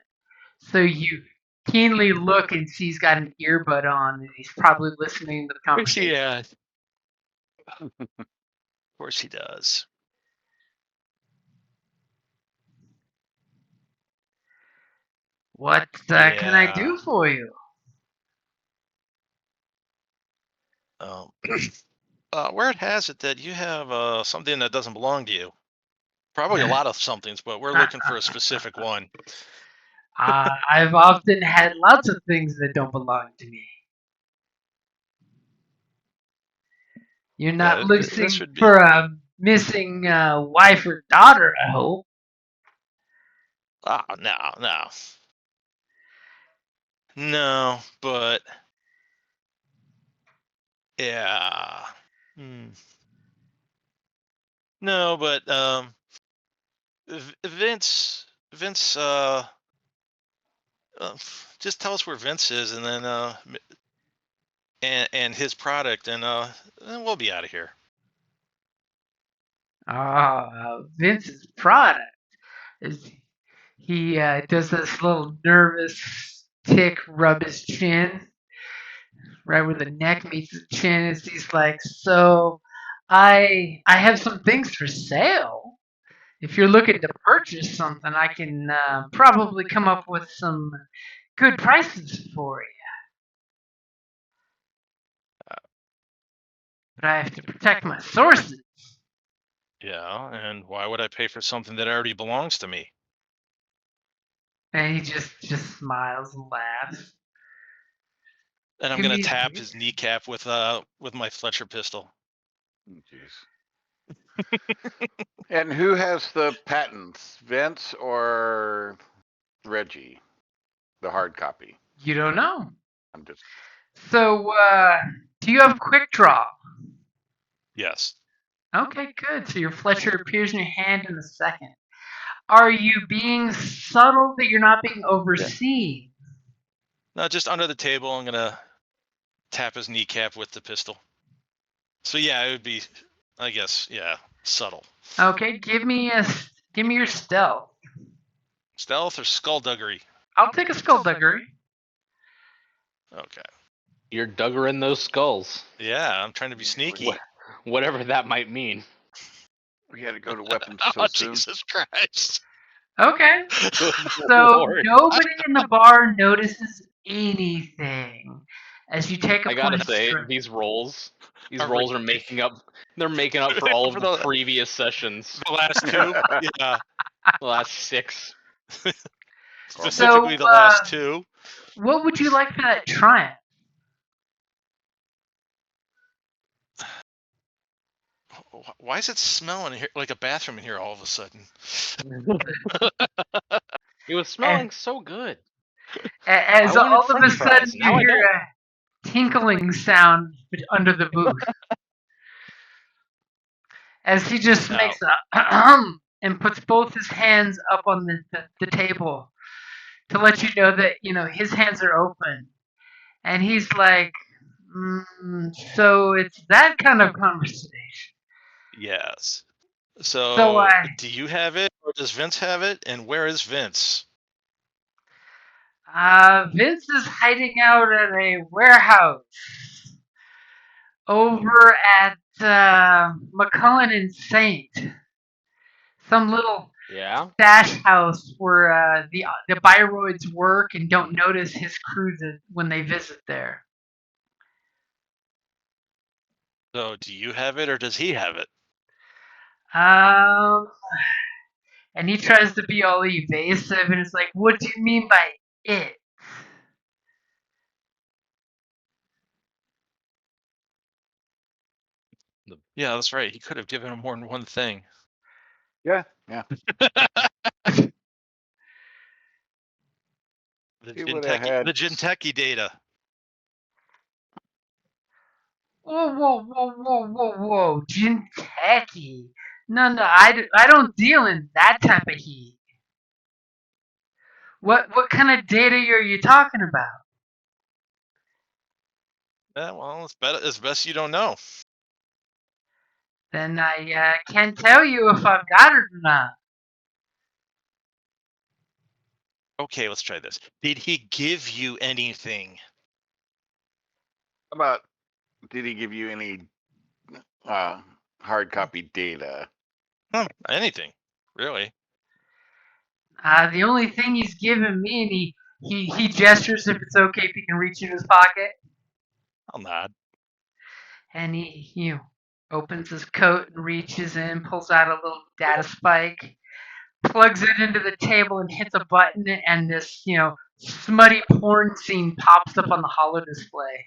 So you keenly look and see he's got an earbud on, and he's probably listening to the conversation. Yeah. Of course he does. What can I do Yeah. for you? Where it has it that you have something that doesn't belong to you. Probably a lot of somethings, but we're looking for a specific one. I've often had lots of things that don't belong to me. You're not This looking would be. for a missing wife or daughter, I hope. Oh, no, but yeah. No, but Vince, just tell us where Vince is, and then and his product, and then we'll be out of here. Vince's product is he does this little nervous tick, rub his chin, right where the neck meets the chin. Is he's like, so I have some things for sale. If you're looking to purchase something, I can probably come up with some good prices for you. But I have to protect my sources. Yeah, and why would I pay for something that already belongs to me? And he just smiles and laughs. And I'm Give gonna me a tap date. his kneecap with my Fletcher pistol. Jeez. And who has the patents, Vince or Reggie, the hard copy? You don't know. I'm just. So, do you have quick draw? Yes. Okay, good. So your Fletcher appears in your hand in a second. Are you being subtle that you're not being overseen? No, just under the table. I'm gonna tap his kneecap with the pistol. So yeah, it would be, I guess, yeah, subtle. Okay, give me your stealth. Stealth or skullduggery? I'll take a skullduggery. Okay. You're duggering those skulls, Yeah, I'm trying to be sneaky. whatever that might mean. We had to go to weapons Oh, so soon. Jesus Christ. Okay. Good So Lord. nobody in the bar notices anything as you take a I point gotta of say, strength. these rolls Are are making up. They're making up for all of For the the- previous sessions, The last two? Yeah. the last 6. Specifically the last two. What would you like for that triumph? Why is it smelling here like a bathroom in here all of a sudden? It was smelling so good. As I wanted all of a french sudden fries, you now I hear don't. a tinkling sound under the booth. As he just Now- makes a and puts both his hands up on the table to let you know that his hands are open, and he's like, so it's that kind of conversation. Yes. So So, do you have it, or does Vince have it? And where is Vince? Vince is hiding out at a warehouse over at McCullen and Saint. Some little Yeah. stash house where the Byroids work and don't notice his crew when they visit there. So, do you have it, or does he have it? And he tries to be all evasive, and it's like, what do you mean by it? Yeah, that's right. He could have given him more than one thing. Yeah. The He would have had. the Jinteki data. Whoa. Jinteki. No, I don't deal in that type of heat. What kind of data are you talking about? Yeah, well, it's best you don't know. Then I can't tell you if I've got it or not. Okay, let's try this. Did he give you anything? About did he give you any hard copy data? Anything, really? The only thing he's given me, and he gestures if it's okay if he can reach in his pocket, I'll nod. and he opens his coat and reaches in, pulls out a little data spike, plugs it into the table, and hits a button, and this smutty porn scene pops up on the holo display.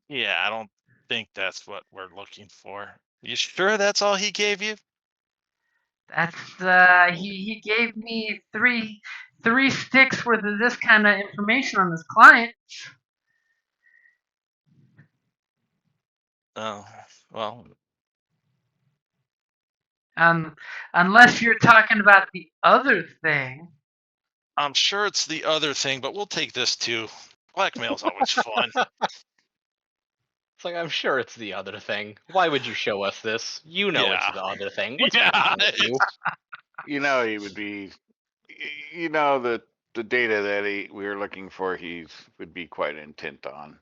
Yeah, I don't think that's what we're looking for. You sure that's all he gave you? That's he gave me three sticks worth of this kind of information on his client. Oh, well, Unless you're talking about the other thing. I'm sure it's the other thing, but we'll take this too. Blackmail's always fun. It's like, I'm sure it's the other thing. Why would you show us this? You know Yeah. it's the other thing. What's Yeah, wrong with you? You know he would be. You know that the data that we were looking for, would be quite intent on.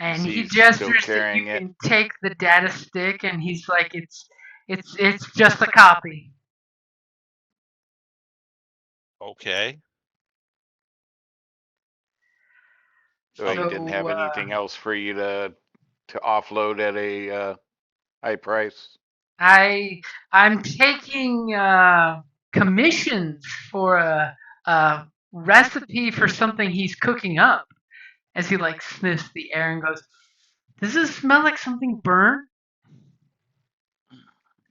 And he He's still gestures that you carrying it. can take the data stick, and he's like, it's just a copy. Okay. So he didn't have anything else for you to offload at a high price. I'm taking commissions for a recipe for something he's cooking up. As he like sniffs the air and goes, "Does this smell like something burnt?"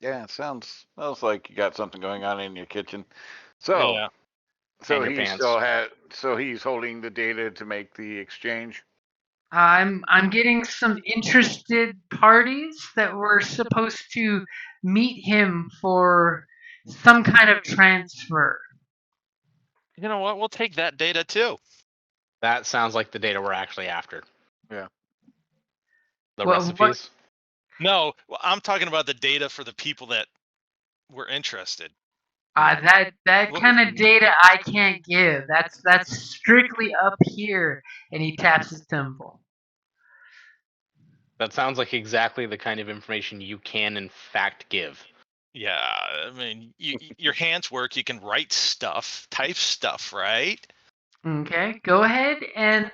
Yeah, it smells like you got something going on in your kitchen. So, Yeah. so And your he pants. still had. So he's holding the data to make the exchange. I'm getting some interested parties that were supposed to meet him for some kind of transfer. You know what? We'll take that data too. That sounds like the data we're actually after. Yeah. The Well, recipes. No, well, I'm talking about the data for the people that were interested. That What- kind of data I can't give. That's strictly up here. And he taps his temple. That sounds like exactly the kind of information you can, in fact, give. Yeah, I mean, your hands work. You can write stuff, type stuff, right? Okay, go ahead and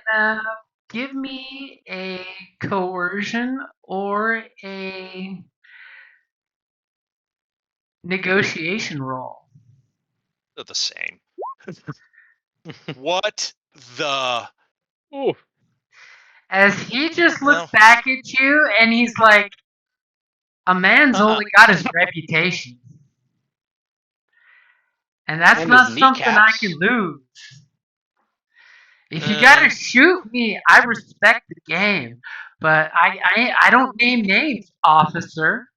give me a coercion or a negotiation roll. They're the same. What the? Ooh. As he just No. looks back at you and he's like, a man's only got his reputation. And that's And not his something I kneecaps. can lose. If you gotta shoot me, I respect the game. But I don't name names, officer.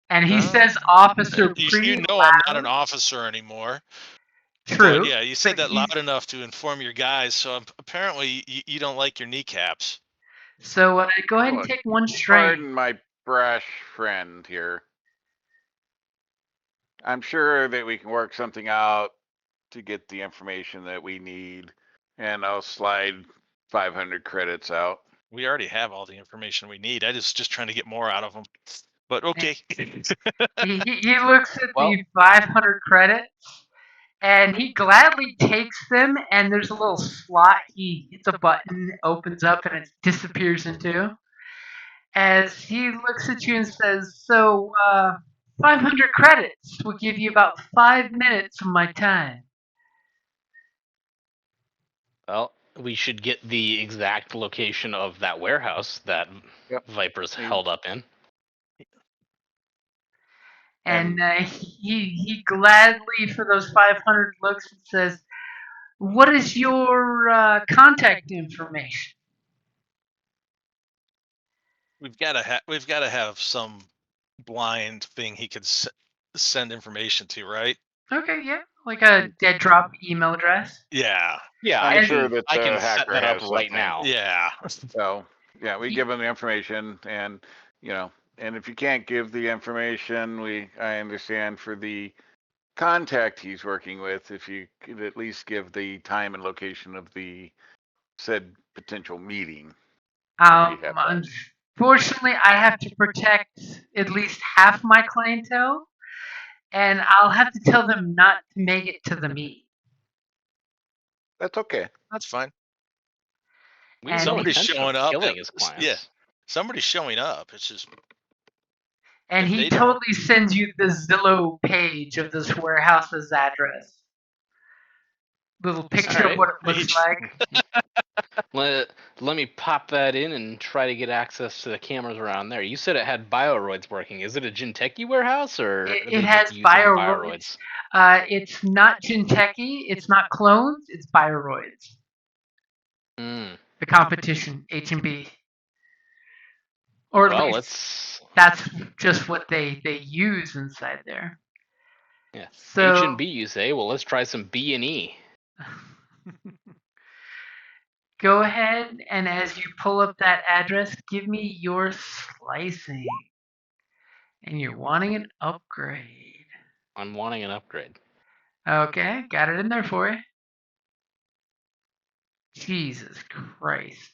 And he says officer You pretty know loud. I'm not an officer anymore. True. But yeah, you said but that loud enough to inform your guys, so apparently you don't like your kneecaps. So go ahead and Look, take one strain. Pardon my brash friend here. I'm sure that we can work something out to get the information that we need, and I'll slide 500 credits out. We already have all the information we need. I just trying to get more out of them. But okay. He looks at Well- the 500 credits, and he gladly takes them, and there's a little slot he hits a button, opens up, and it disappears into. As he looks at you and says, so 500 credits will give you about 5 minutes of my time. Well, we should get the exact location of that warehouse that Yep. Viper's held up in. And he gladly, for those 500 looks, and says, what is your contact information? We've got to have some blind thing he could send information to, right? Okay, yeah. like a dead drop email address. Yeah. Yeah, I'm I sure can that I the can set hacker that up has right something. now. Yeah. So yeah, we give them the information, and and if you can't give the information, I understand for the contact he's working with, if you could at least give the time and location of the said potential meeting. If you have that. Unfortunately, I have to protect at least half my clientele, and I'll have to tell them not to make it to the meet. That's okay. That's fine. We have And no Somebody's intention showing of up. killing his Yeah. clients. Somebody's showing up. It's just And if he they don't- totally sends you the Zillow page of this warehouse's address. Little picture Alright. of what it looks Page. like. Let me pop that in and try to get access to the cameras around there. You said it had bioroids working. Is it a Jinteki warehouse or are It they has just using bioroids. It's not Jinteki. It's not clones. It's bioroids. Mm. The competition, H&B. Or at Well, least that's just what they use inside there. Yeah. So H and B, you say? Well, let's try some B and E. go ahead, and as you pull up that address, give me your slicing. And you're wanting an upgrade. I'm wanting an upgrade. Okay, got it in there for you. Jesus Christ.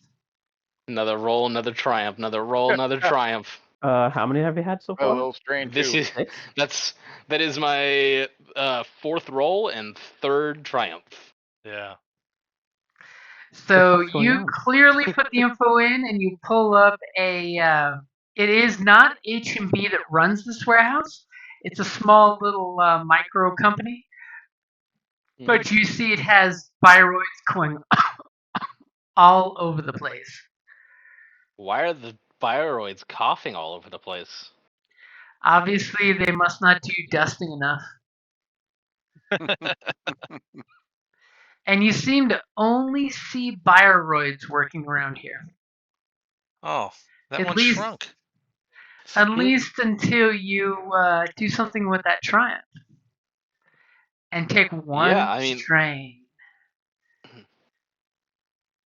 Another roll, another triumph. Another roll, another triumph. How many have you had so A far? little strain This too. is that is my fourth roll and third triumph. Yeah. So fuck's going you on? clearly put the info in, and you pull up a. It is not H&B that runs this warehouse. It's a small little micro company, but you see it has bioroids going all over the place. Why are the bioroids coughing all over the place? Obviously, they must not do dusting enough. And you seem to only see bioroids working around here. Oh, that At one least- shrunk. At least until you do something with that triumph. And take one Yeah, I mean- strain.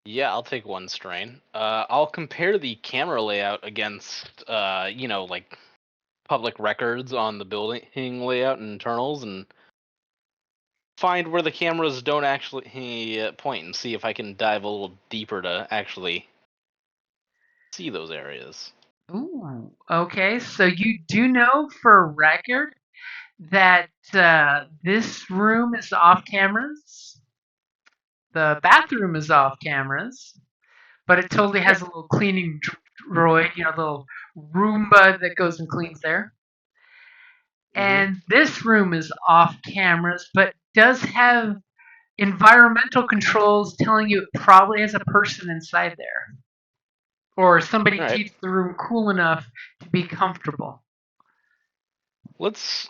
Yeah, I'll take one strain. I'll compare the camera layout against, like public records on the building layout and internals, and find where the cameras don't actually point, and see if I can dive a little deeper to actually see those areas. Ooh, okay. So you do know for a record that this room is off cameras. The bathroom is off cameras, but it totally has a little cleaning droid, a little Roomba that goes and cleans there. And this room is off cameras, but does have environmental controls telling you it probably has a person inside there. Or somebody All right. keeps the room cool enough to be comfortable. Let's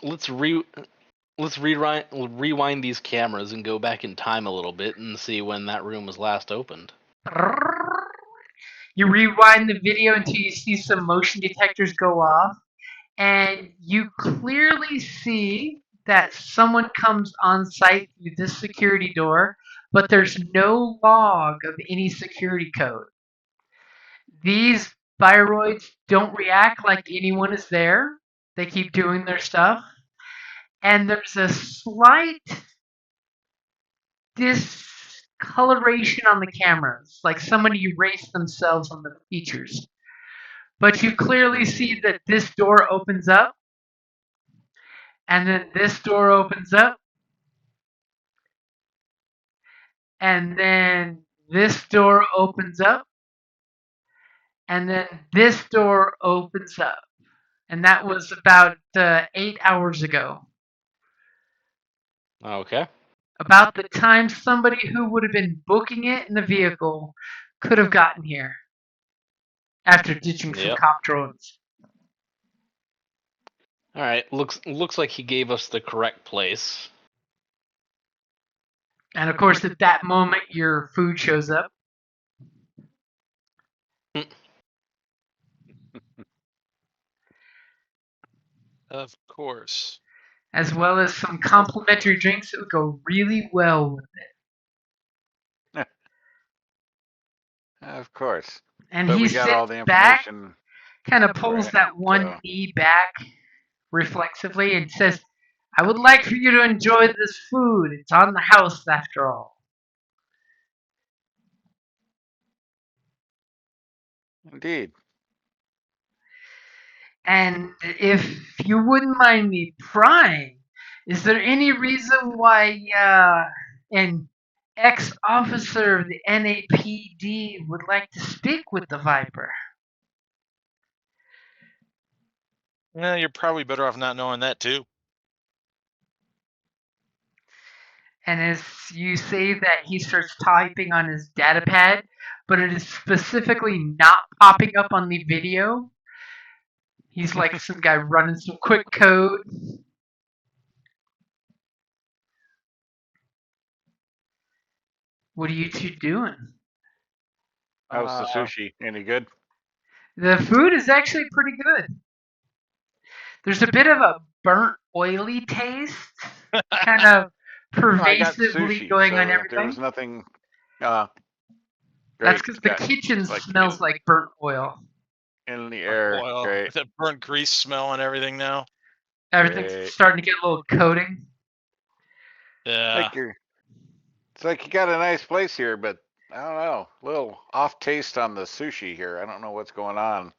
rewind these cameras and go back in time a little bit and see when that room was last opened. You rewind the video until you see some motion detectors go off, and you clearly see that someone comes on site through this security door, but there's no log of any security code. These bioroids don't react like anyone is there. They keep doing their stuff. And there's a slight discoloration on the cameras, like somebody erased themselves on the features. But you clearly see that this door opens up, and then this door opens up, and then this door opens up, and then this door opens up. And that was about 8 hours ago. Okay. About the time somebody who would have been booking it in the vehicle could have gotten here after ditching some Yep. cop drones. All right. Looks like he gave us the correct place. And of course, at that moment, your food shows up. Of course. as well as some complimentary drinks that would go really well with it. Of course. And But he we got all sits the back, information. kind of pulls Right, that one so- knee back reflexively and says, I would like for you to enjoy this food. It's on the house after all. Indeed. And if you wouldn't mind me prying, is there any reason why an ex-officer of the NAPD would like to speak with the Viper? Well, you're probably better off not knowing that too. And as you say that, he starts typing on his data pad, but it is specifically not popping up on the video. He's like some guy running some quick code. What are you two doing? How's the sushi? Any good? The food is actually pretty good. There's a bit of a burnt, oily taste, kind of I got pervasively sushi, going so on there everything. was nothing. That's Great. because the kitchen like smells like burnt oil. in the air. Oil Great. with that burnt grease smell and everything now. Everything's Great. starting to get a little coating. Yeah. It's like you got a nice place here, but I don't know, a little off taste on the sushi here. I don't know what's going on.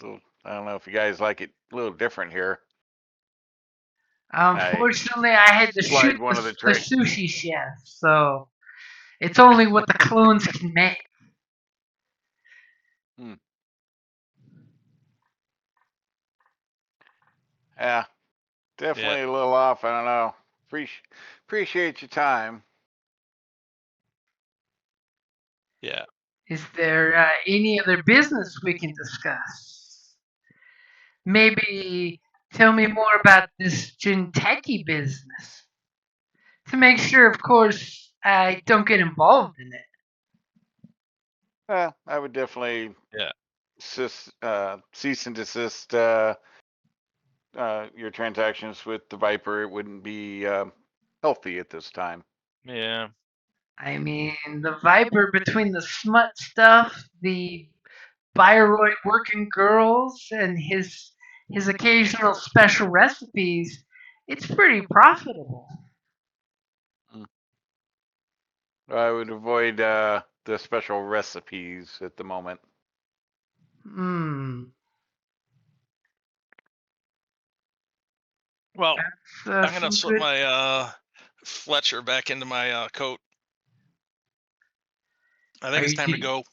I don't know if you guys like it a little different here. Unfortunately, I had to slide shoot one of the the tricks. sushi chef, so it's only what the clones can make. Yeah, definitely a little off. I don't know. Appreciate your time. Yeah. Is there any other business we can discuss? Maybe tell me more about this Jinteki business. To make sure, of course, I don't get involved in it. I would definitely cease and desist your transactions with the Viper. It wouldn't be healthy at this time. Yeah. I mean, the Viper between the smut stuff, the Bioroid working girls, and his occasional special recipes, it's pretty profitable. I would avoid the special recipes at the moment. Well, That's, I'm gonna slip my Fletcher back into my coat. I think it's time to go.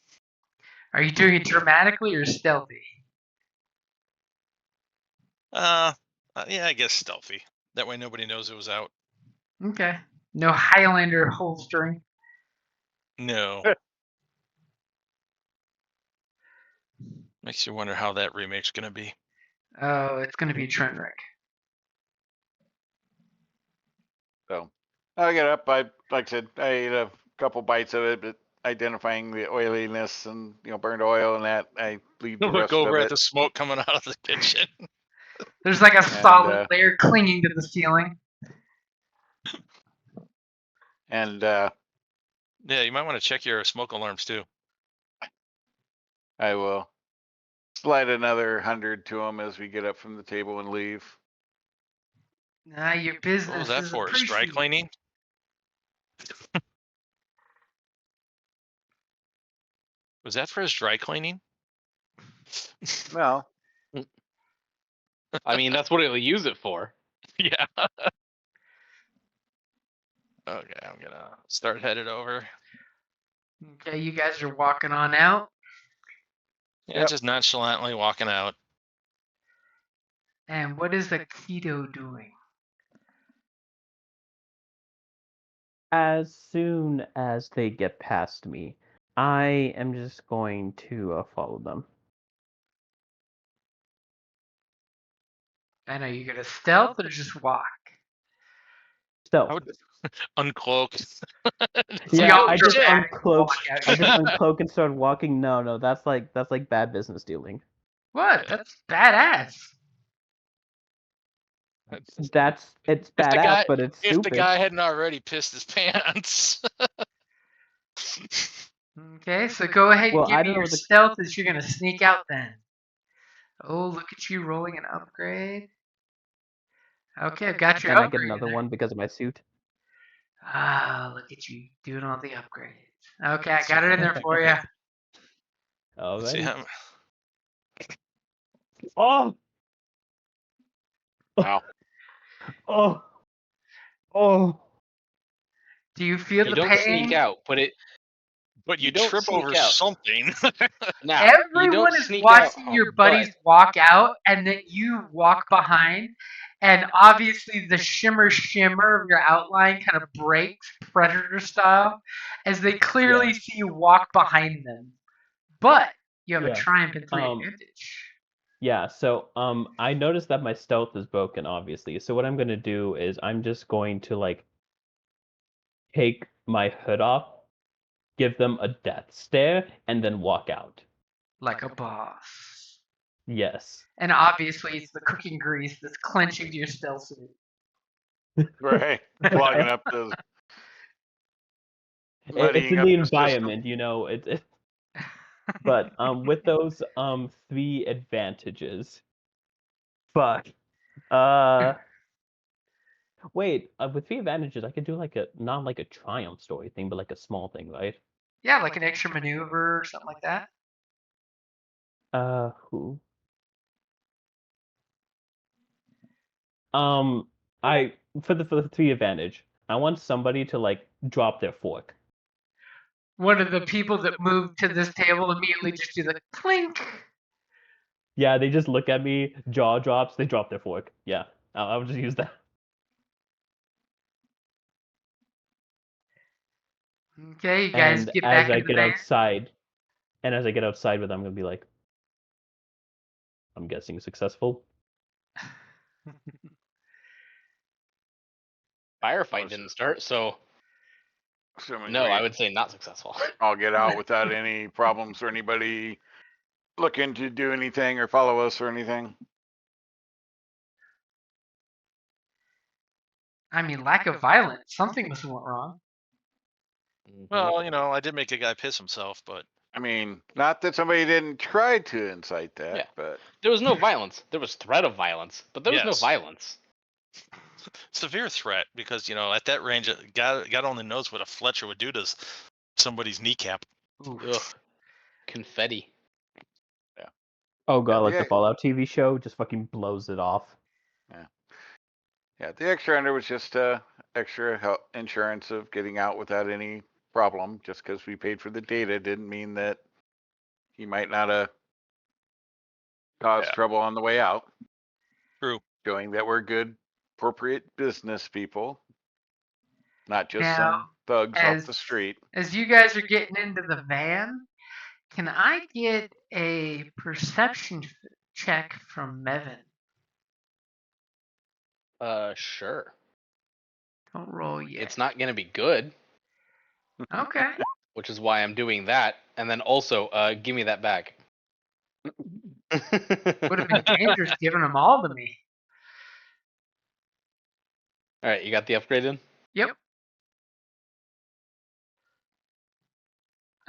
Are you doing it dramatically or stealthy? Yeah, I guess stealthy. That way nobody knows it was out. Okay. No Highlander holstering. No. Makes you wonder how that remake's gonna be. Oh, it's gonna be Trendrick. So I get up. Like I said, I ate a couple bites of it, but identifying the oiliness and burned oil and that, I leave the Look rest over of at it. the smoke coming out of the kitchen. There's like a solid layer clinging to the ceiling. And yeah, you might want to check your smoke alarms too. I will slide another 100 to him as we get up from the table and leave. Nah, your business. What was that for? Dry cleaning? Was that for his dry cleaning? No. I mean, that's what he'll use it for. Yeah. Okay, I'm gonna start headed over. Okay, you guys are walking on out. Yeah, just nonchalantly walking out. And what is the keto doing? As soon as they get past me, I am just going to follow them. I know you're gonna stealth or just walk. Stealth. I would uncloak. Yeah, I just dramatic uncloak. walk out. I just uncloak and start walking. No, that's like bad business dealing. What? That's badass. It's If the badass, guy, but it's if stupid. the guy hadn't already pissed his pants. Okay, so go ahead and Well, give I me don't know your what the stealth as you're gonna sneak out then. Oh, look at you rolling an upgrade. Okay, I've got your and I get upgrade in another there. one because of my suit. Ah, look at you doing all the upgrades. Okay, I got it in there for you. Let's see Alrighty. how. Oh, Wow. oh, oh. Do you feel You the don't sneak pain? out, but But you don't trip sneak over out. something. Now you don't Everyone is sneak out, watching your but buddies walk out, and then you walk behind, and obviously the shimmer of your outline kind of breaks predator style as they clearly see you walk behind them. But you have a Yeah. triumph in 3 Um, advantage. Yeah, so I noticed that my stealth is broken, obviously. So what I'm gonna do is I'm just going to like take my hood off, give them a death stare, and then walk out. Like a boss. Yes. And obviously it's the cooking grease that's clenching to your stealth suit. Right. Clogging up the It's muddying in up the the system. environment, you know. But with those 3 advantages. Fuck. Wait, with 3 advantages, I could do like not like a triumph story thing, but like a small thing, right? Yeah, like an extra maneuver or something like that. Who? I for the 3 advantage, I want somebody to like drop their fork. One of the people that moved to this table immediately just do the clink. Yeah, they just look at me, jaw drops, they drop their fork. Yeah, I'll just use that. Okay, you guys And get as back I into the get van. outside, with them, I'm gonna be like, I'm guessing successful. firefight didn't start, so Assuming no, we I would say not successful. all get out without any problems or anybody looking to do anything or follow us or anything. I mean, lack of violence. Something must have went wrong. Well, I did make a guy piss himself, but I mean, not that somebody didn't try to incite that, Yeah. but There was no violence. There was threat of violence, but there was no Yes. violence. severe threat because at that range, God only knows what a Fletcher would do to somebody's kneecap. Ugh. Confetti. Oh god, like yeah. the Fallout TV show just fucking blows it off. Yeah, the extra under was just extra help insurance of getting out without any problem. Just because we paid for the data didn't mean that he might not have caused trouble on the way out. True. Showing that we're good, appropriate business people, not just Now, some thugs off the street. As you guys are getting into the van, can I get a perception check from Mevin? Sure. Don't roll yet. It's not gonna be good, Okay. which is why I'm doing that. And then also, give me that back. Would have been dangerous giving them all to me. All right, you got the upgrade in? Yep.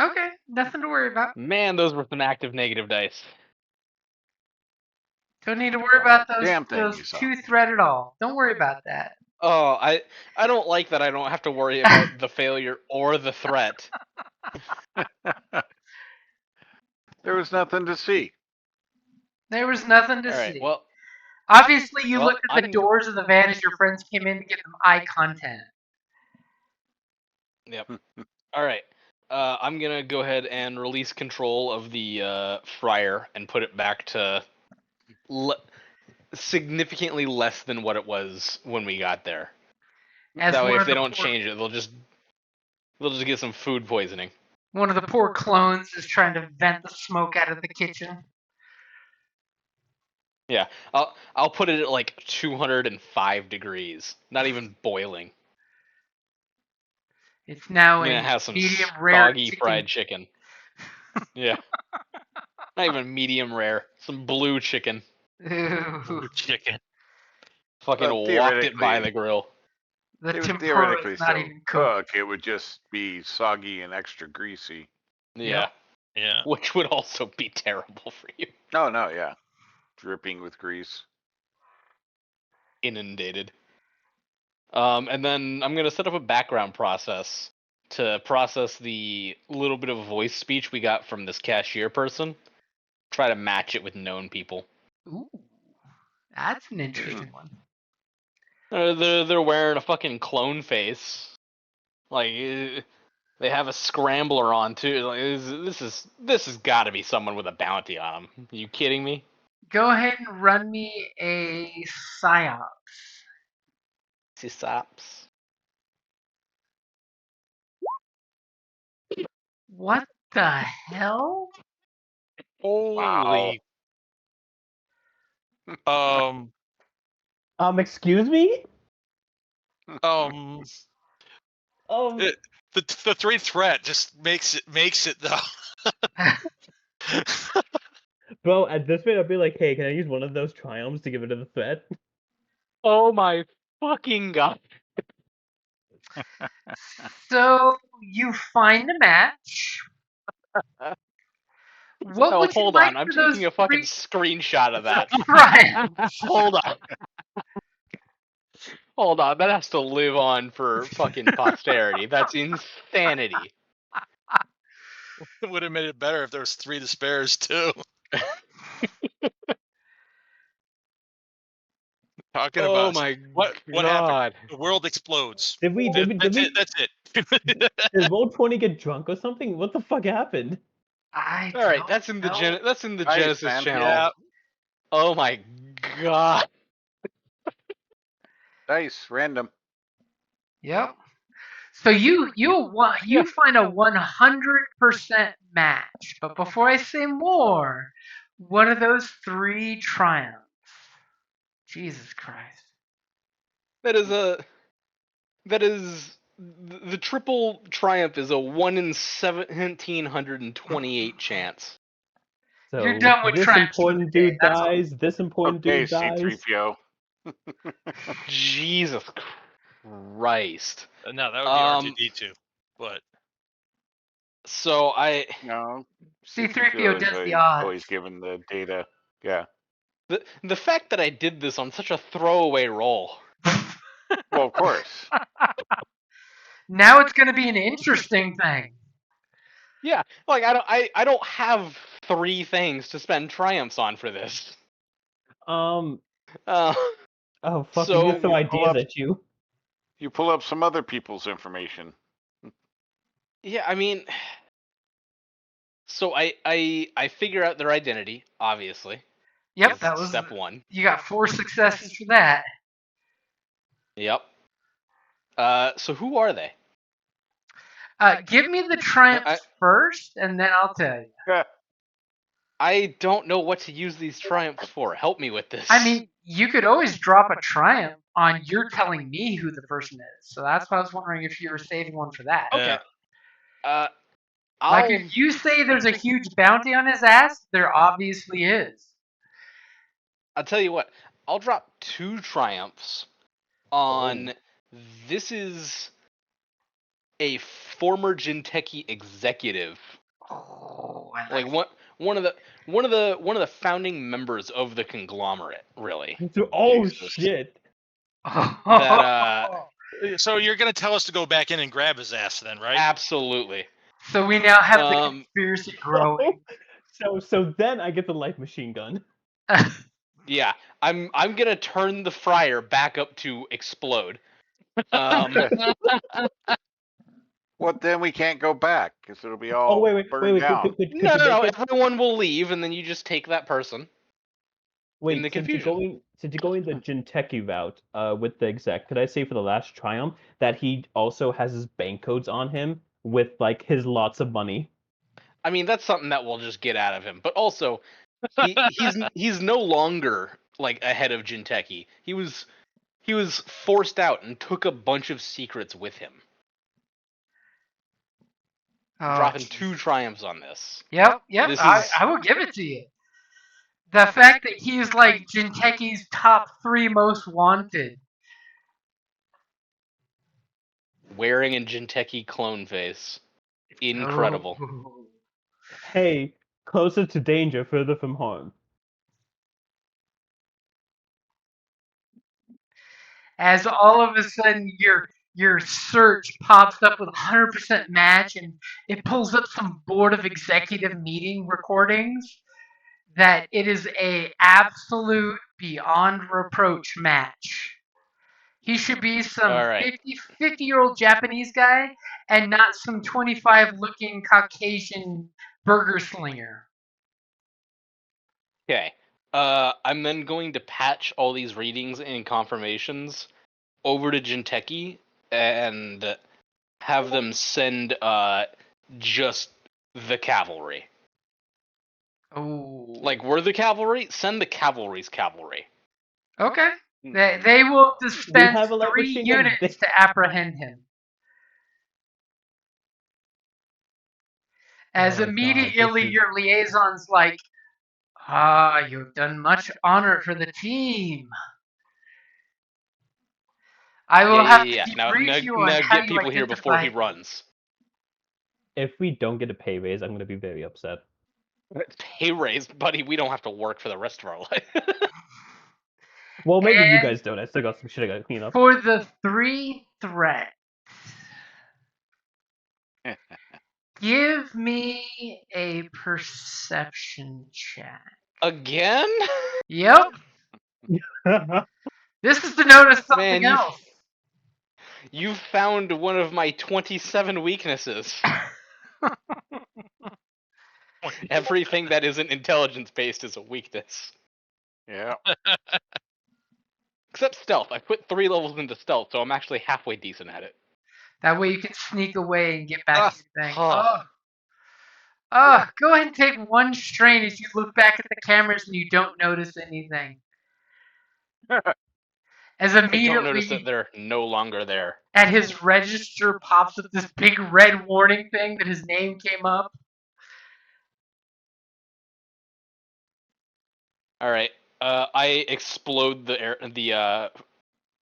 Okay, nothing to worry about. Man, those were some active negative dice. Don't need to worry about Damn thing you those saw. 2 threat at all. Don't worry about that. Oh, I don't like that I don't have to worry about the failure or the threat. There was nothing to see. There was nothing to All right, see. well, Obviously, you well, looked at the doors of the van as your friends came in to get them eye contact. Yep. All right. I'm gonna go ahead and release control of the fryer and put it back to significantly less than what it was when we got there. As That way, one if of they the don't poor- change it, they'll just get some food poisoning. One of the poor clones is trying to vent the smoke out of the kitchen. Yeah, I'll put it at like 205 degrees, not even boiling. It's now I'm a gonna have some medium rare soggy fried chicken. Yeah, not even medium rare. Some blue chicken. Ooh. Chicken. Fucking But walked it by theoretically- the grill. The It would tempura theoretically is not still even cooked. cook. It would just be soggy and extra greasy. Yeah. Yeah. Which would also be terrible for you. Oh no, yeah, dripping with grease. Inundated. And then I'm gonna set up a background process to process the little bit of voice speech we got from this cashier person. Try to match it with known people. Ooh, that's an interesting one. They're wearing a fucking clone face. Like they have a scrambler on too. Like this has got to be someone with a bounty on them. You kidding me? Go ahead and run me a psyops. Sysops. What the hell? Holy. Excuse me? Um. Um, The 3 threat just makes it though. bro, at this point, I'd be like, hey, can I use one of those triumphs to give it to the threat? Oh my fucking god. So you find a match. What Oh, would you hold like on. I'm for those taking a fucking three screenshot of that. triumphs? Hold on. Hold on. That has to live on for fucking posterity. That's insanity. It would have made it better if there was 3 despairs too. Talking Oh about my what happened? god. The world explodes. Did we, That's it. did Roll20 get drunk or something? What the fuck happened? I All right, don't that's in the know. that's in the Nice, Genesis man. channel. Yeah. Oh my god. Nice, random. Yep. So you find a 100% match. But before I say more, what are those 3 triumphs? Jesus Christ. That is the triple triumph is a 1 in 1728 chance. So You're done with this triumphs for the important day, dude that's all. dies, this important Okay, dude dies. C3PO. Jesus Christ. No, that would be R2D2. But So No, C3PO does the always odds. given the data. Yeah. the fact that I did this on such a throwaway roll. Well, of course. Now it's going to be an interesting thing. Yeah, like I don't have 3 things to spend triumphs on for this. Um, Uh, oh fuck, So- I'm gonna throw You pull ideas up- at you. You pull up some other people's information. yeah, I mean, so I figure out their identity, obviously. Yep, That's that was step 1. You got 4 successes for that. Yep. So who are they? Give me the triumphs first, and then I'll tell you. I don't know what to use these triumphs for. Help me with this. I mean, you could always drop a triumph on you're telling me who the person is. So that's why I was wondering if you were saving one for that. okay. Yeah. Like if you say there's a huge bounty on his ass, there obviously is. I'll tell you what. I'll drop 2 triumphs on. This is a former Jinteki executive. Oh, I Like one of the founding members of the conglomerate, really. Oh Jesus. shit. That so you're gonna tell us to go back in and grab his ass then, right? absolutely. So we now have the conspiracy growing. So then I get the light machine gun. Yeah, I'm gonna turn the fryer back up to explode. Well, then we can't go back because it'll be all wait, burned down. could No, you no, make it- everyone will leave, and then you just take that person. Wait, in the since you're confusion. going the Jinteki route with the exec, could I say for the last triumph that he also has his bank codes on him with like his lots of money? I mean, that's something that we'll just get out of him. But also, he's no longer like a head of Jinteki. He was forced out and took a bunch of secrets with him. Oh, Dropping 2 triumphs on this. Yep. This I is- will give it to you. The fact that he's like Jinteki's top 3 most wanted. Wearing a Jinteki clone face. Incredible. Oh. Hey, closer to danger, further from harm. As all of a sudden your search pops up with 100% match, and it pulls up some board of executive meeting recordings that it is a absolute beyond reproach match. He should be some All right. 50-year-old Japanese guy and not some 25 looking Caucasian burger slinger. Okay. I'm then going to patch all these readings and confirmations over to Jinteki and have them send just the cavalry. Oh. Like, we're the cavalry? Send the cavalry's cavalry. Okay. They will dispense have a light 3 machine gun. units to apprehend him. As Oh my God, immediately this is- your liaison's like, you've done much honor for the team. I will have to Now debrief you on how get you people here before he identify. runs. If we don't get a pay raise, I'm going to be very upset. Pay raise, buddy. We don't have to work for the rest of our life. Well, maybe you And guys don't. I still got some shit I gotta clean up. for the 3 threats, give me a perception check. Again? Yep. This is to notice something Man, else. You found one of my 27 weaknesses. Everything that isn't intelligence based is a weakness. Yeah. Except stealth. I put 3 levels into stealth, so I'm actually halfway decent at it. That way you can sneak away and get back to your thing. Oh. Go ahead and take 1 strain as you look back at the cameras and you don't notice anything. As I don't notice that immediately they're no longer there. at his register pops up this big red warning thing that his name came up. Alright. I explode the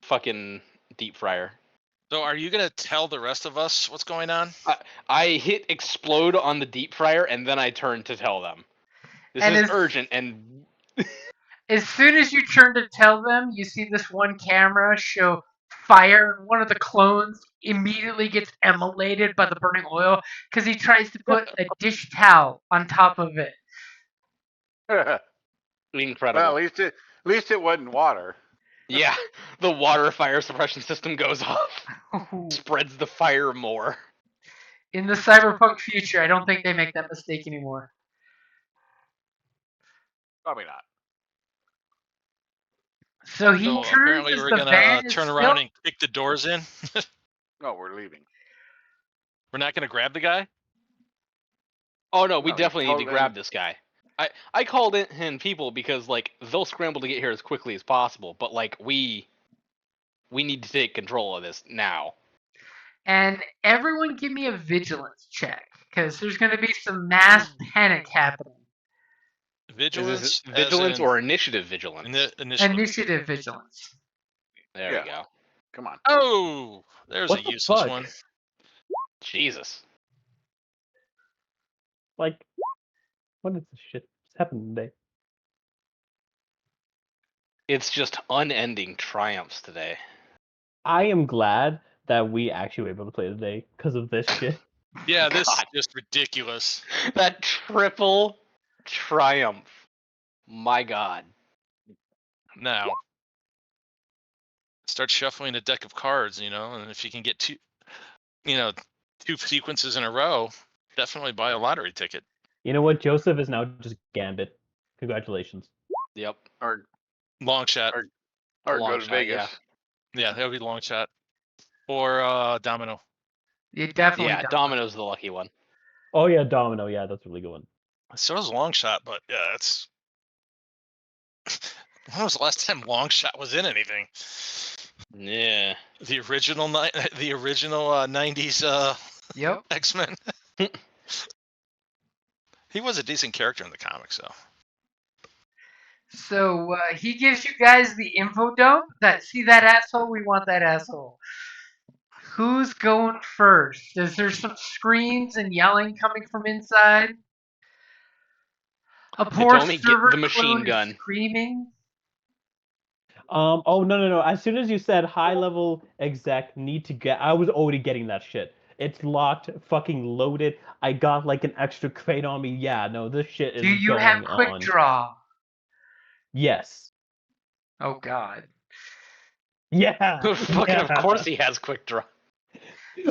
fucking deep fryer. So are you gonna tell the rest of us what's going on? I hit explode on the deep fryer and then I turn to tell them. This And is as- urgent and As soon as you turn to tell them, you see this one camera show fire, and one of the clones immediately gets immolated by the burning oil because he tries to put a dish towel on top of it. incredible. Well, at least it wasn't water. Yeah, the water fire suppression system goes off. Spreads the fire more. In the cyberpunk future, I don't think they make that mistake anymore. Probably not. So he So turns apparently as we're the gonna van is turn still... around and kick the doors in. No, we're leaving. We're not gonna grab the guy. Oh no, we No, definitely need to totally- grab this guy. I called in people because like they'll scramble to get here as quickly as possible, but like we need to take control of this now. And everyone give me a vigilance check, because there's going to be some mass panic happening. Vigilance. Is this vigilance as in or initiative vigilance? initiative. Initiative vigilance. There Yeah. we go. Come on. Oh, there's What a the useless fuck? one. Jesus. Like, what is this shit that's happening today? It's just unending triumphs today. I am glad that we actually were able to play today because of this shit. Yeah, this is God. just ridiculous. That triple triumph. My God. Now, start shuffling a deck of cards, and if you can get two sequences in a row, definitely buy a lottery ticket. You know what? Joseph is now just Gambit. Congratulations. Yep. Or Long shot. or Long go to shot, Vegas. yeah. Yeah, that would be long shot. Or domino. You definitely Yeah, don't. Domino's the lucky one. Oh yeah, Domino. Yeah, that's a really good one. So is long shot, but yeah, that's. When was the last time long shot was in anything? Yeah. The original 90s Yep. X-Men. He was a decent character in the comics, though. So he gives you guys the info dump. See that asshole? We want that asshole. Who's going first? Is there some screams and yelling coming from inside? A poor Hitomi, get server the machine clone is gun. screaming. Oh no. As soon as you said high level exec need to get, I was already getting that shit. It's locked, fucking loaded. I got like an extra crate on me. Yeah, no, this shit Do is you have going quick on. draw? Yes. Oh God. Yeah. Fucking, yeah. of course he has quick draw.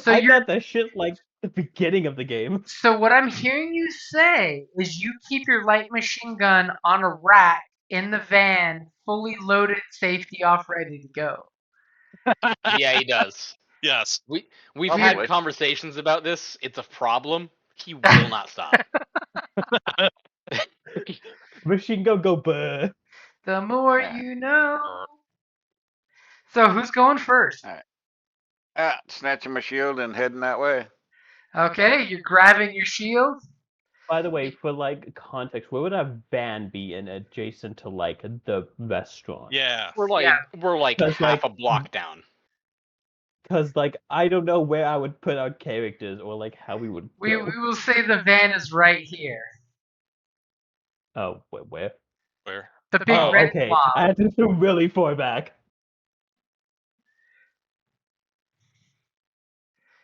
So I you're. got that shit like the beginning of the game. So what I'm hearing you say is you keep your light machine gun on a rack in the van, fully loaded, safety off, ready to go. Yeah, he does. Yes. We've Probably. had conversations about this. It's a problem. He will not stop. Machine gun go burr. The more Yeah. you know. So who's going first? Snatching my shield and heading that way. Okay, you're grabbing your shield. By the way, for like context, where would a van be in adjacent to like the restaurant? Yeah. We're like That's half like- a block down. Because like I don't know where I would put our characters or like how we would We go. will say the van is right here. Oh, where? Where? The big Oh, red okay. blob. I had to go really far back.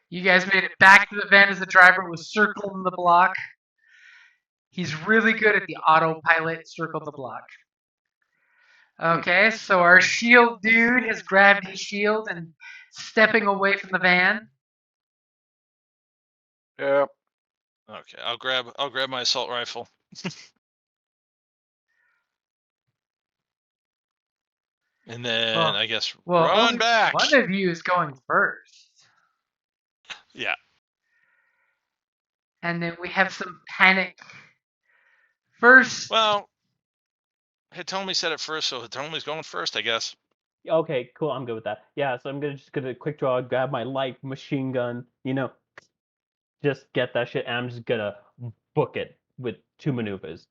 You guys made it back to the van as the driver was circling the block. He's really good at the autopilot circle the block. Okay, so our shield dude has grabbed his shield and stepping away from the van. Yep. Okay. I'll grab my assault rifle. And then Well- I guess Well, run only back. one of you is going first. Yeah. And then we have some panic. First, Well, Hitomi said it first, so Hitomi's going first, I guess. Okay, cool. I'm good with that. Yeah, so I'm gonna quick draw, grab my light machine gun. Just get that shit, and I'm just gonna book it with 2 maneuvers.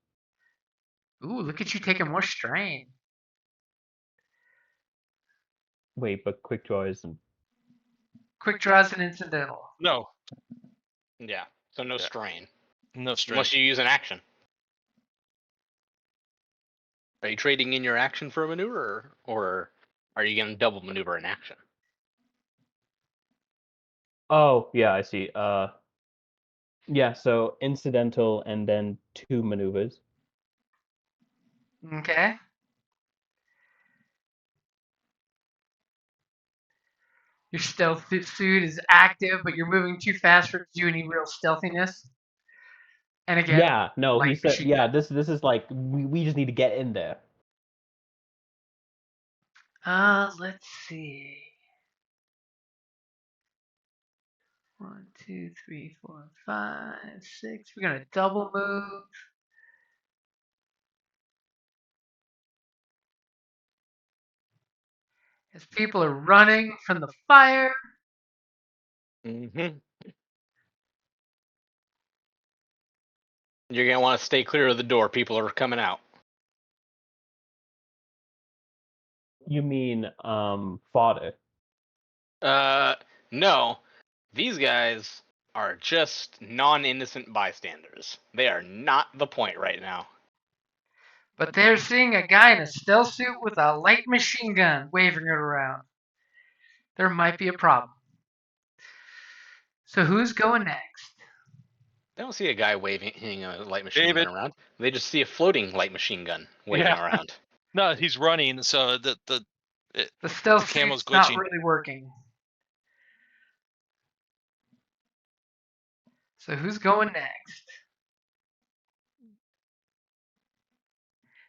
ooh, look at you taking more strain. Wait, but quick draw isn't. Quick draws and incidental. No. Yeah, so no Yeah. strain. No strain. Unless you use an action. Are you trading in your action for a maneuver, or are you going to double maneuver an action? Oh, yeah, I see. Yeah, so incidental and then 2 maneuvers. Okay. Your stealth suit is active, but you're moving too fast for it to do any real stealthiness. And again, Yeah, no, he light said. machine Yeah, gun. this is like we just need to get in there. Let's see. 1, 2, 3, 4, 5, 6. We're gonna double move. As people are running from the fire. Mm-hmm. You're going to want to stay clear of the door. People are coming out. You mean fodder? No. These guys are just non-innocent bystanders. They are not the point right now. But they're seeing a guy in a stealth suit with a light machine gun waving it around. There might be a problem. So who's going next? They don't see a guy waving a light machine David. gun around. They just see a floating light machine gun waving Yeah. around. No, he's running, so the The stealth The camel's suit's not glitching. really working. So who's going next?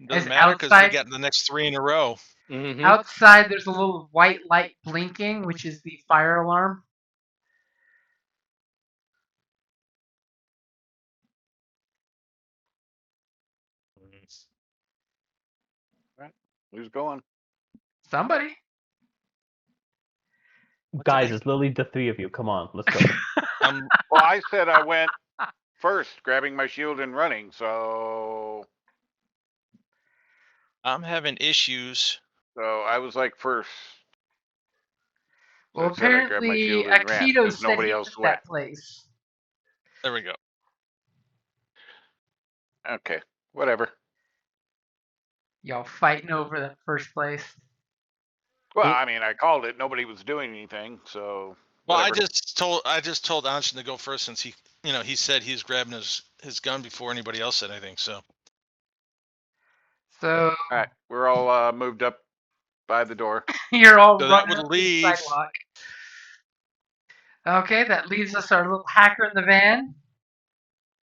doesn't As matter because we outside- got the next 3 in a row. Mm-hmm. Outside, there's a little white light blinking, which is the fire alarm. Who's going? Somebody. Guys, it's literally the 3 of you. Come on, let's go. Well, I said I went first, grabbing my shield and running. So I'm having issues. So I was like first. So Well, I said I grabbed my shield apparently, and ran Akito because said nobody he else took went. that place. There we go. Okay, whatever. Y'all fighting over that first place. Well, I mean, I called it. Nobody was doing anything, so. Well, Whatever. I just told Anshin to go first since he said he's grabbing his gun before anybody else said anything. So So All right, we're all moved up by the door. you're all So that running would up the leave- sidewalk. Okay, that leaves us our little hacker in the van.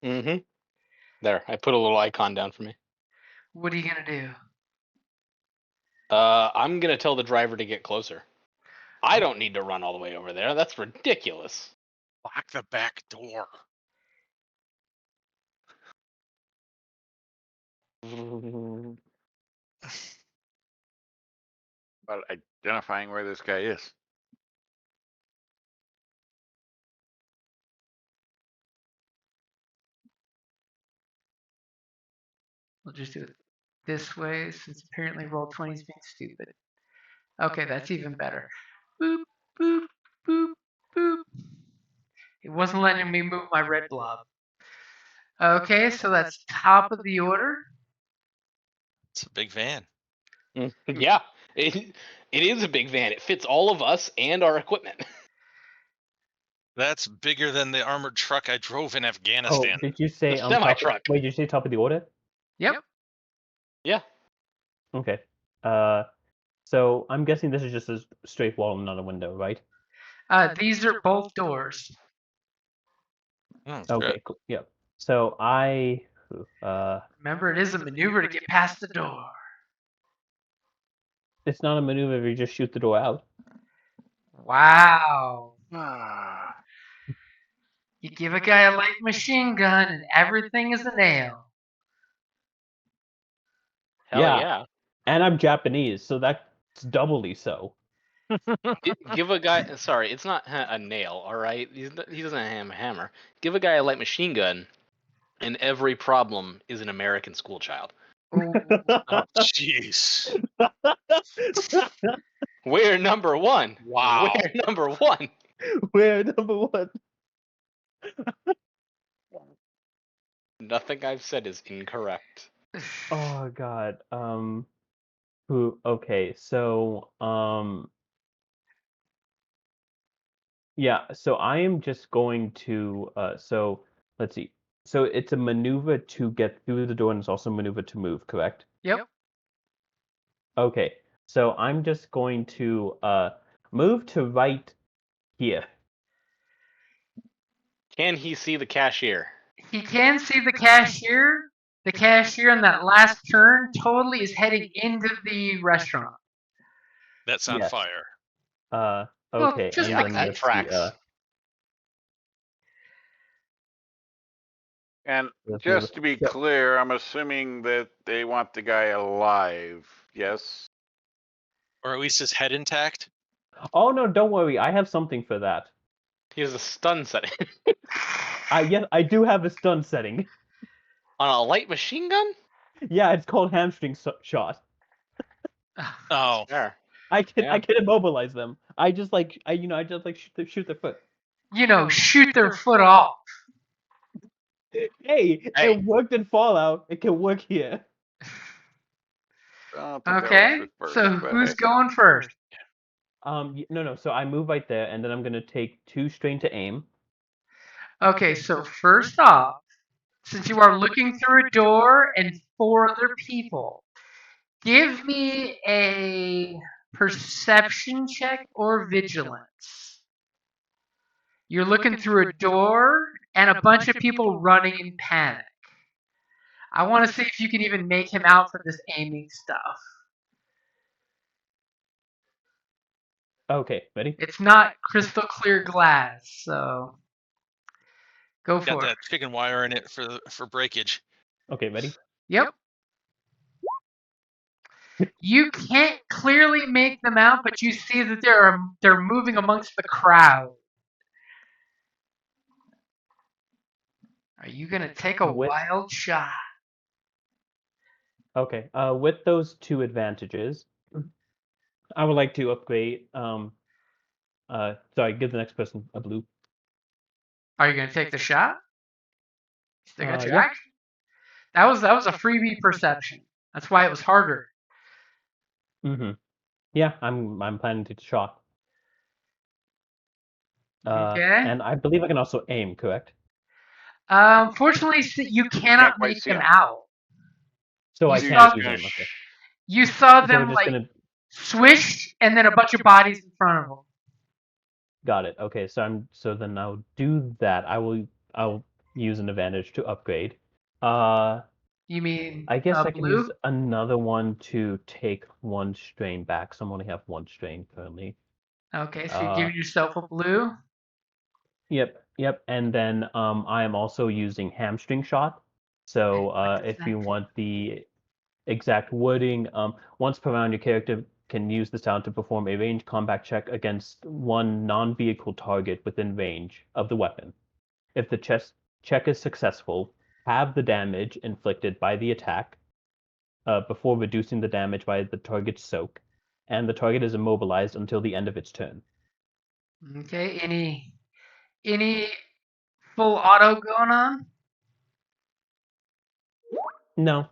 Mm-hmm. There, I put a little icon down for me. What are you gonna do? I'm gonna tell the driver to get closer. I don't need to run all the way over there. That's ridiculous. lock the back door. About identifying where this guy is. We'll just do it this way since apparently Roll20 is being stupid. Okay, that's even better. Boop, boop, boop, boop. It wasn't letting me move my red blob. Okay, so that's top of the order. It's a big van. Yeah, it is a big van. It fits all of us and our equipment. That's bigger than the armored truck I drove in Oh, Afghanistan. did you say The on top? semi-truck. Wait, did you say top of the order? Yep. Yeah. Okay. So I'm guessing this is just a straight wall and not a window, right? These are both doors. Okay, cool. Yep. So Remember, it is a maneuver to get past the door. it's not a maneuver if you just shoot the door out. Wow. Ah, You give a guy a light machine gun and everything is a nail. Hell Yeah. yeah. And I'm Japanese, so that's doubly so. Give a guy. Sorry, it's not a nail. All right, he doesn't have a hammer. Give a guy a light machine gun, and every problem is an American school child. Ooh. Oh, jeez. We're number one. Wow. We're number one. We're number one. Nothing I've said is incorrect. Oh god. Okay, so yeah, so I am just going to so let's see. So it's a maneuver to get through the door and it's also a maneuver to move, correct? Yep. Okay. So I'm just going to move to right here. Can he see the cashier? He can see the cashier. The cashier in that last turn totally is heading into the restaurant. That's on Yes. fire. Okay. just and like then that let's see, tracks. and let's just move- to be so- clear, I'm assuming that they want the guy alive. Yes. Or at least his head intact. Oh no, don't worry. I have something for that. He has a stun setting Yes, I do have a stun setting. on a light machine gun. Yeah, it's called hamstring shot. Oh, There. I can Yeah. immobilize them. I just like shoot their foot. Shoot their foot off. Hey, Hey. it worked in Fallout. It can work here. I don't think that Okay, was the first, so but who's hey. going first? No. So I move right there, and then I'm gonna take 2 strain to aim. Okay, so first off, since you are looking through a door and 4 other people, give me a perception check or vigilance. You're looking through a door and a bunch of people running in panic. I want to see if you can even make him out for this aiming stuff. Okay, ready? It's not crystal clear glass, so go got for it. that chicken wire in it for breakage. Okay, ready? Yep. You can't clearly make them out, but you see that they're moving amongst the crowd. Are you gonna take a Wh- wild shot? Okay. With those 2 advantages, I would like to upgrade. Sorry, give the next person a blue. Are you gonna take the shot? Still got your Yeah. action. That was a freebie perception. That's why it was harder. Mm-hmm. Yeah, I'm planning to shot. Okay. And I believe I can also aim, correct? Unfortunately, you cannot quite make see them 'em. out. So You I So you're can't saw just use gonna aim. Okay. you saw So them we're just like gonna. swish, and then a bunch of bodies in front of them. Got it. Okay, so then I'll do that. I'll use an advantage to upgrade. You mean I guess I can use blue? another one to take 1 strain back. So I'm only have 1 strain currently. Okay, so you're giving yourself a blue. Yep. And then I am also using hamstring shot. So What does if that you do? want the exact wording, once per round, your character can use this talent to perform a ranged combat check against 1 non-vehicle target within range of the weapon. If the check is successful, halve the damage inflicted by the attack before reducing the damage by the target's soak, and the target is immobilized until the end of its turn. Okay, any full auto going on? No.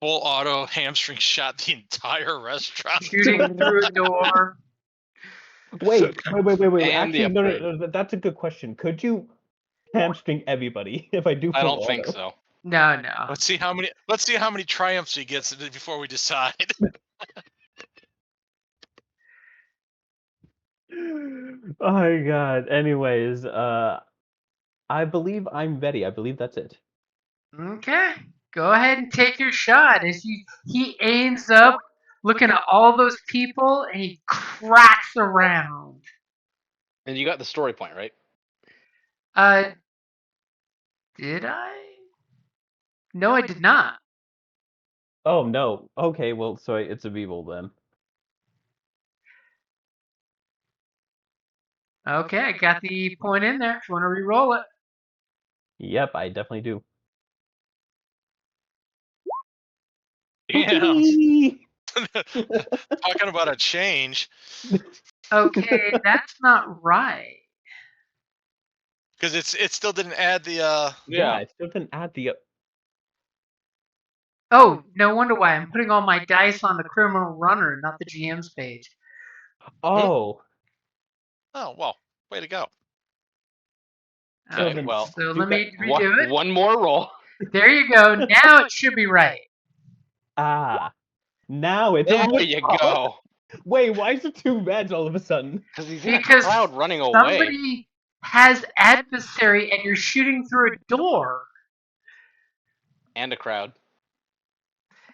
Full auto hamstring shot the entire restaurant. Shooting through a door. Wait. And Actually, the no, upgrade. no. That's a good question. Could you hamstring everybody if I do I full don't think auto? so. No. Let's see how many triumphs he gets before we decide. Oh my god. Anyways, I believe I'm ready. I believe that's it. Okay, go ahead and take your shot. As he aims up, looking at all those people, and he cracks around. And you got the story point, right? Did I? No, I did not. Oh no. Okay, well, sorry, it's a reroll then. Okay, I got the point in there. If you want to re-roll it. Yep, I definitely do. Damn. Talking about a change. Okay, that's not right. Because it still didn't add the Yeah, I still didn't add the. Oh, no wonder why. I'm putting all my dice on the criminal runner, not the GM's page. Oh. oh well, way to go. So Okay, then, well, So let me redo it. one more roll. There you go. Now it should be right. now it's There a you go. Wait, why is it 2 reds all of a sudden? Because he's in a Because crowd running away. somebody has adversary and you're shooting through a door. And a crowd.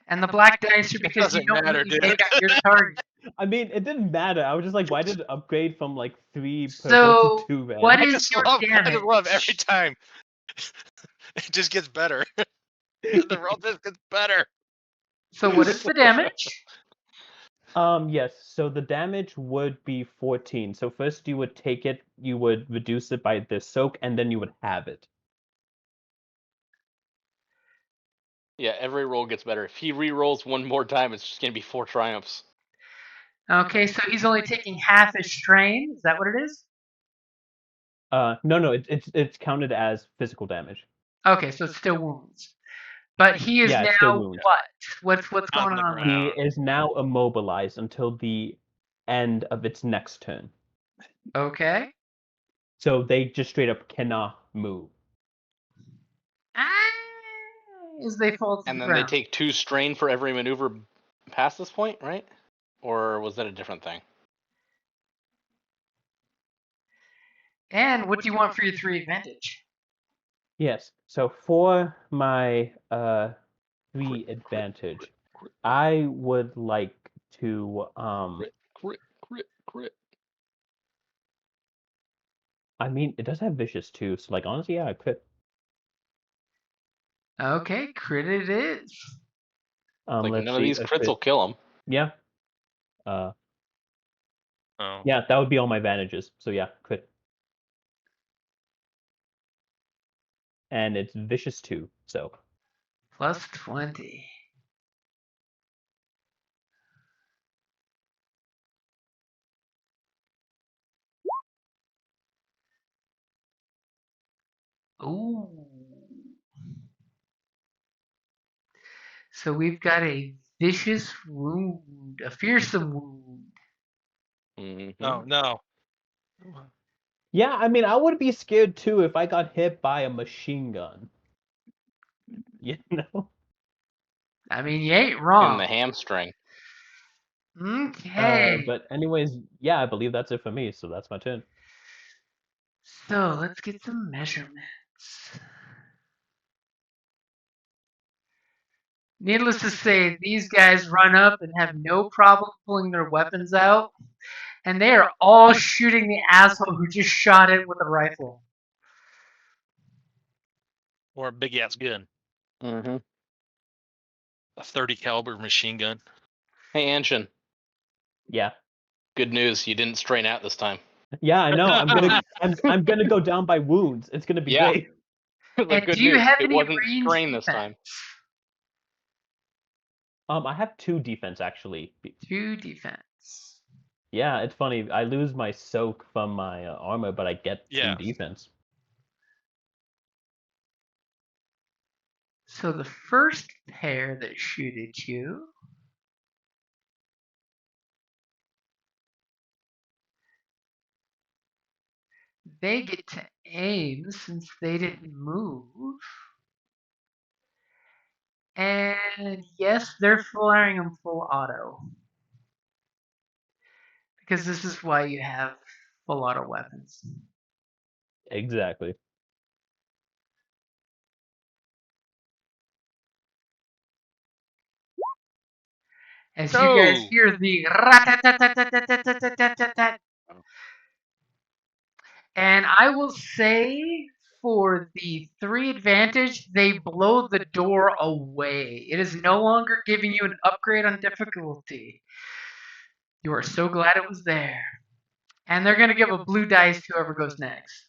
And the black dice are because you doesn't don't matter, really dude. take out your target. I mean, it didn't matter. I was just like, why did it upgrade from like 3 purple So, to 2 red? what I is just your love damage? every time. It just gets better. The roll just gets better. So what is the damage? Yes, so the damage would be 14. So first you would take it, you would reduce it by the soak, and then you would have it. Yeah, every roll gets better. If he re-rolls one more time, it's just going to be 4 triumphs. Okay, so he's only taking half his strain. Is that what it is? No, it's counted as physical damage. Okay, so it's still wounds. But he is Yeah, it's still now wounds. what? What's On going the on ground. there? He is now immobilized until the end of its next turn. Okay. So they just straight up cannot move. As they fall to And the then they ground. take 2 strain for every maneuver past this point, right? Or was that a different thing? And what do you want for your 3 advantage? Yes. So for my 3 advantage, I would like to Crit. I mean, it does have vicious too, so like honestly, yeah, I could. Okay, crit it is. Like Let's none of see. these crits will kill him. Yeah. Oh. Yeah, that would be all my advantages. So yeah, crit. And it's vicious too, so. Plus 20. Ooh. So we've got a vicious wound, a fearsome wound. Mm-hmm. Oh no. Yeah, I mean, I would be scared too if I got hit by a machine gun. You know? I mean, you ain't In wrong. the hamstring. Okay. But anyways, yeah, I believe that's it for me, so that's my turn. So let's get some measurements. Needless to say, these guys run up and have no problem pulling their weapons out, and they are all shooting the asshole who just shot it with a rifle. Or a big ass gun. Mm-hmm. A 30 caliber machine gun. Hey, Anshin. Yeah. Good news. You didn't strain out this time. Yeah, I know. I'm gonna go down by wounds. It's gonna be Yeah. great. Like, And good do you news. have It any wasn't range strain this time. defense? I have 2 defense actually. 2 defense. Yeah, it's funny. I lose my soak from my armor, but I get 2 Yeah. defense. So the first pair that shoot at you they get to aim since they didn't move. And yes, they're firing them full auto. Because this is why you have full auto weapons. Exactly. As you guys No. hear the rat-tat-tat-tat-tat-tat-tat-tat-tat. And I will say for the 3 advantage, they blow the door away. It is no longer giving you an upgrade on difficulty. You are so glad it was there. And they're going to give a blue dice to whoever goes next.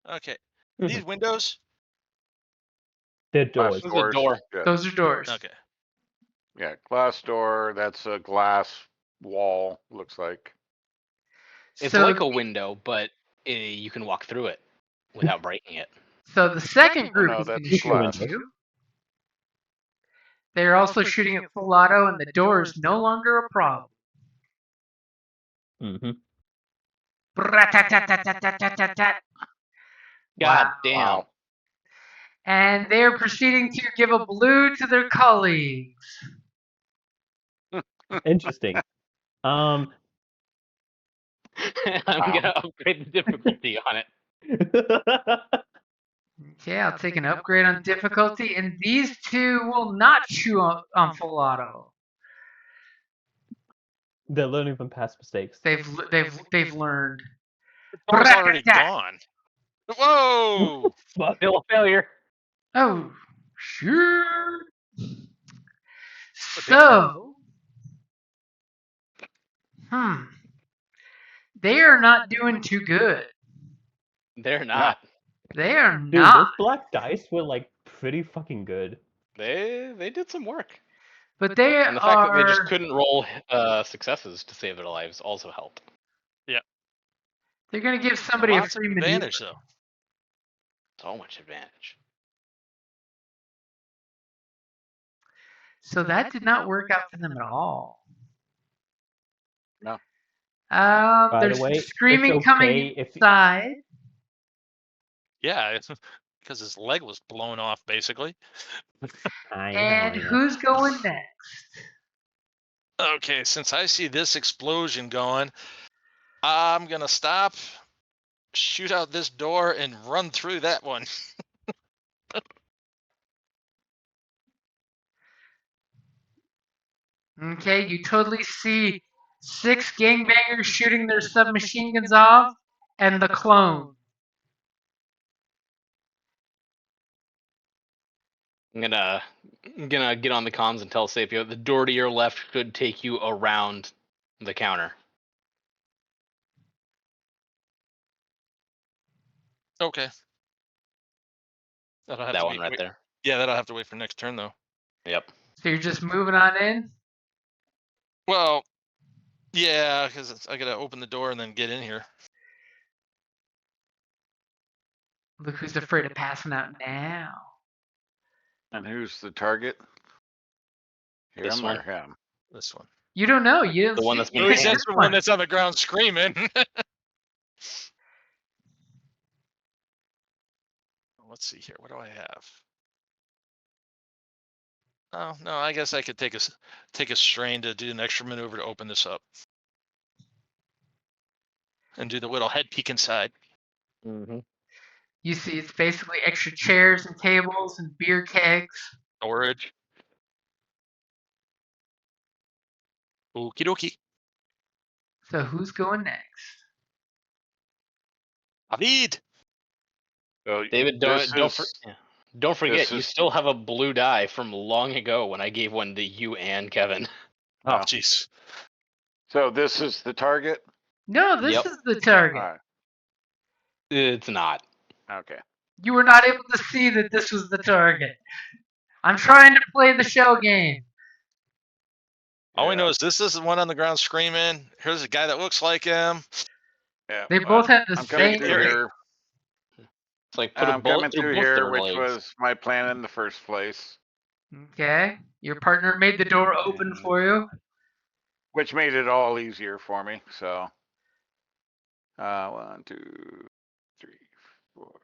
Okay. These windows? They're Glass doors. There's a doors. door. Good. Those are doors. Okay. Yeah, glass door. That's a glass wall. Looks like. It's So, like a window, but you can walk through it without breaking it. so the second group no, is going to that's shoot at glass. you. They're also shooting at full auto, and the door is no longer a problem. Mm-hmm. Brat-tat-tat-tat-tat-tat-tat-tat. God Wow. damn. Wow. And they're proceeding to give a blue to their colleagues. Interesting. I'm gonna upgrade the difficulty on it. Okay, I'll take an upgrade on difficulty, and these 2 will not shoot on full auto. They're learning from past mistakes. They've learned. The door's already gone. Whoa! Still a failure. Oh, sure. So, they are not doing too good. They're not. They are Dude, not. those black dice were like pretty fucking good. They did some work. But they And the fact that they just are. couldn't roll successes to save their lives also helped. They're going to give somebody a Lots of free maneuver. advantage, though. So much advantage. So that did not work out for them at all. No. By There's the way, some screaming it's coming okay if inside. Yeah, it's because his leg was blown off, basically. And who's going next? Okay, since I see this explosion going, I'm going to stop, shoot out this door, and run through that one. Okay, you totally see 6 gangbangers shooting their submachine guns off, and the clone. I'm gonna get on the comms and tell Sapio the door to your left could take you around the counter. Okay. That'll have That to one be right there. Yeah, that'll have to wait for next turn, though. Yep. So you're just moving on in? Well, yeah, because I gotta open the door and then get in here. Look who's afraid of passing out now. And who's the target? This Him one. or him? This one. You don't know. You didn't The one see. that's You been At least picked handed. that's this the one that's on the ground screaming. Let's see here. What do I have? Oh no, I guess I could take a strain to do an extra maneuver to open this up and do the little head peek inside. Mm-hmm. You see, it's basically extra chairs and tables and beer kegs. Storage. Okie dokie. So who's going next? Avid. So David, this don't is- forget, this you is- still have a blue die from long ago when I gave one to you and Kevin. Oh, No. jeez. So this is the target? No, this Yep. is the target. All right. It's not. Okay. You were not able to see that this was the target. I'm trying to play the show game. All we Yeah. know is this is the one on the ground screaming. Here's a guy that looks like him. Yeah. They both have the I'm coming same. through here. It's like put a I'm bullet coming through through both here, their which legs. was my plan in the first place. Okay. Your partner made the door open for you. Which made it all easier for me. So 1, 2, 3, 4.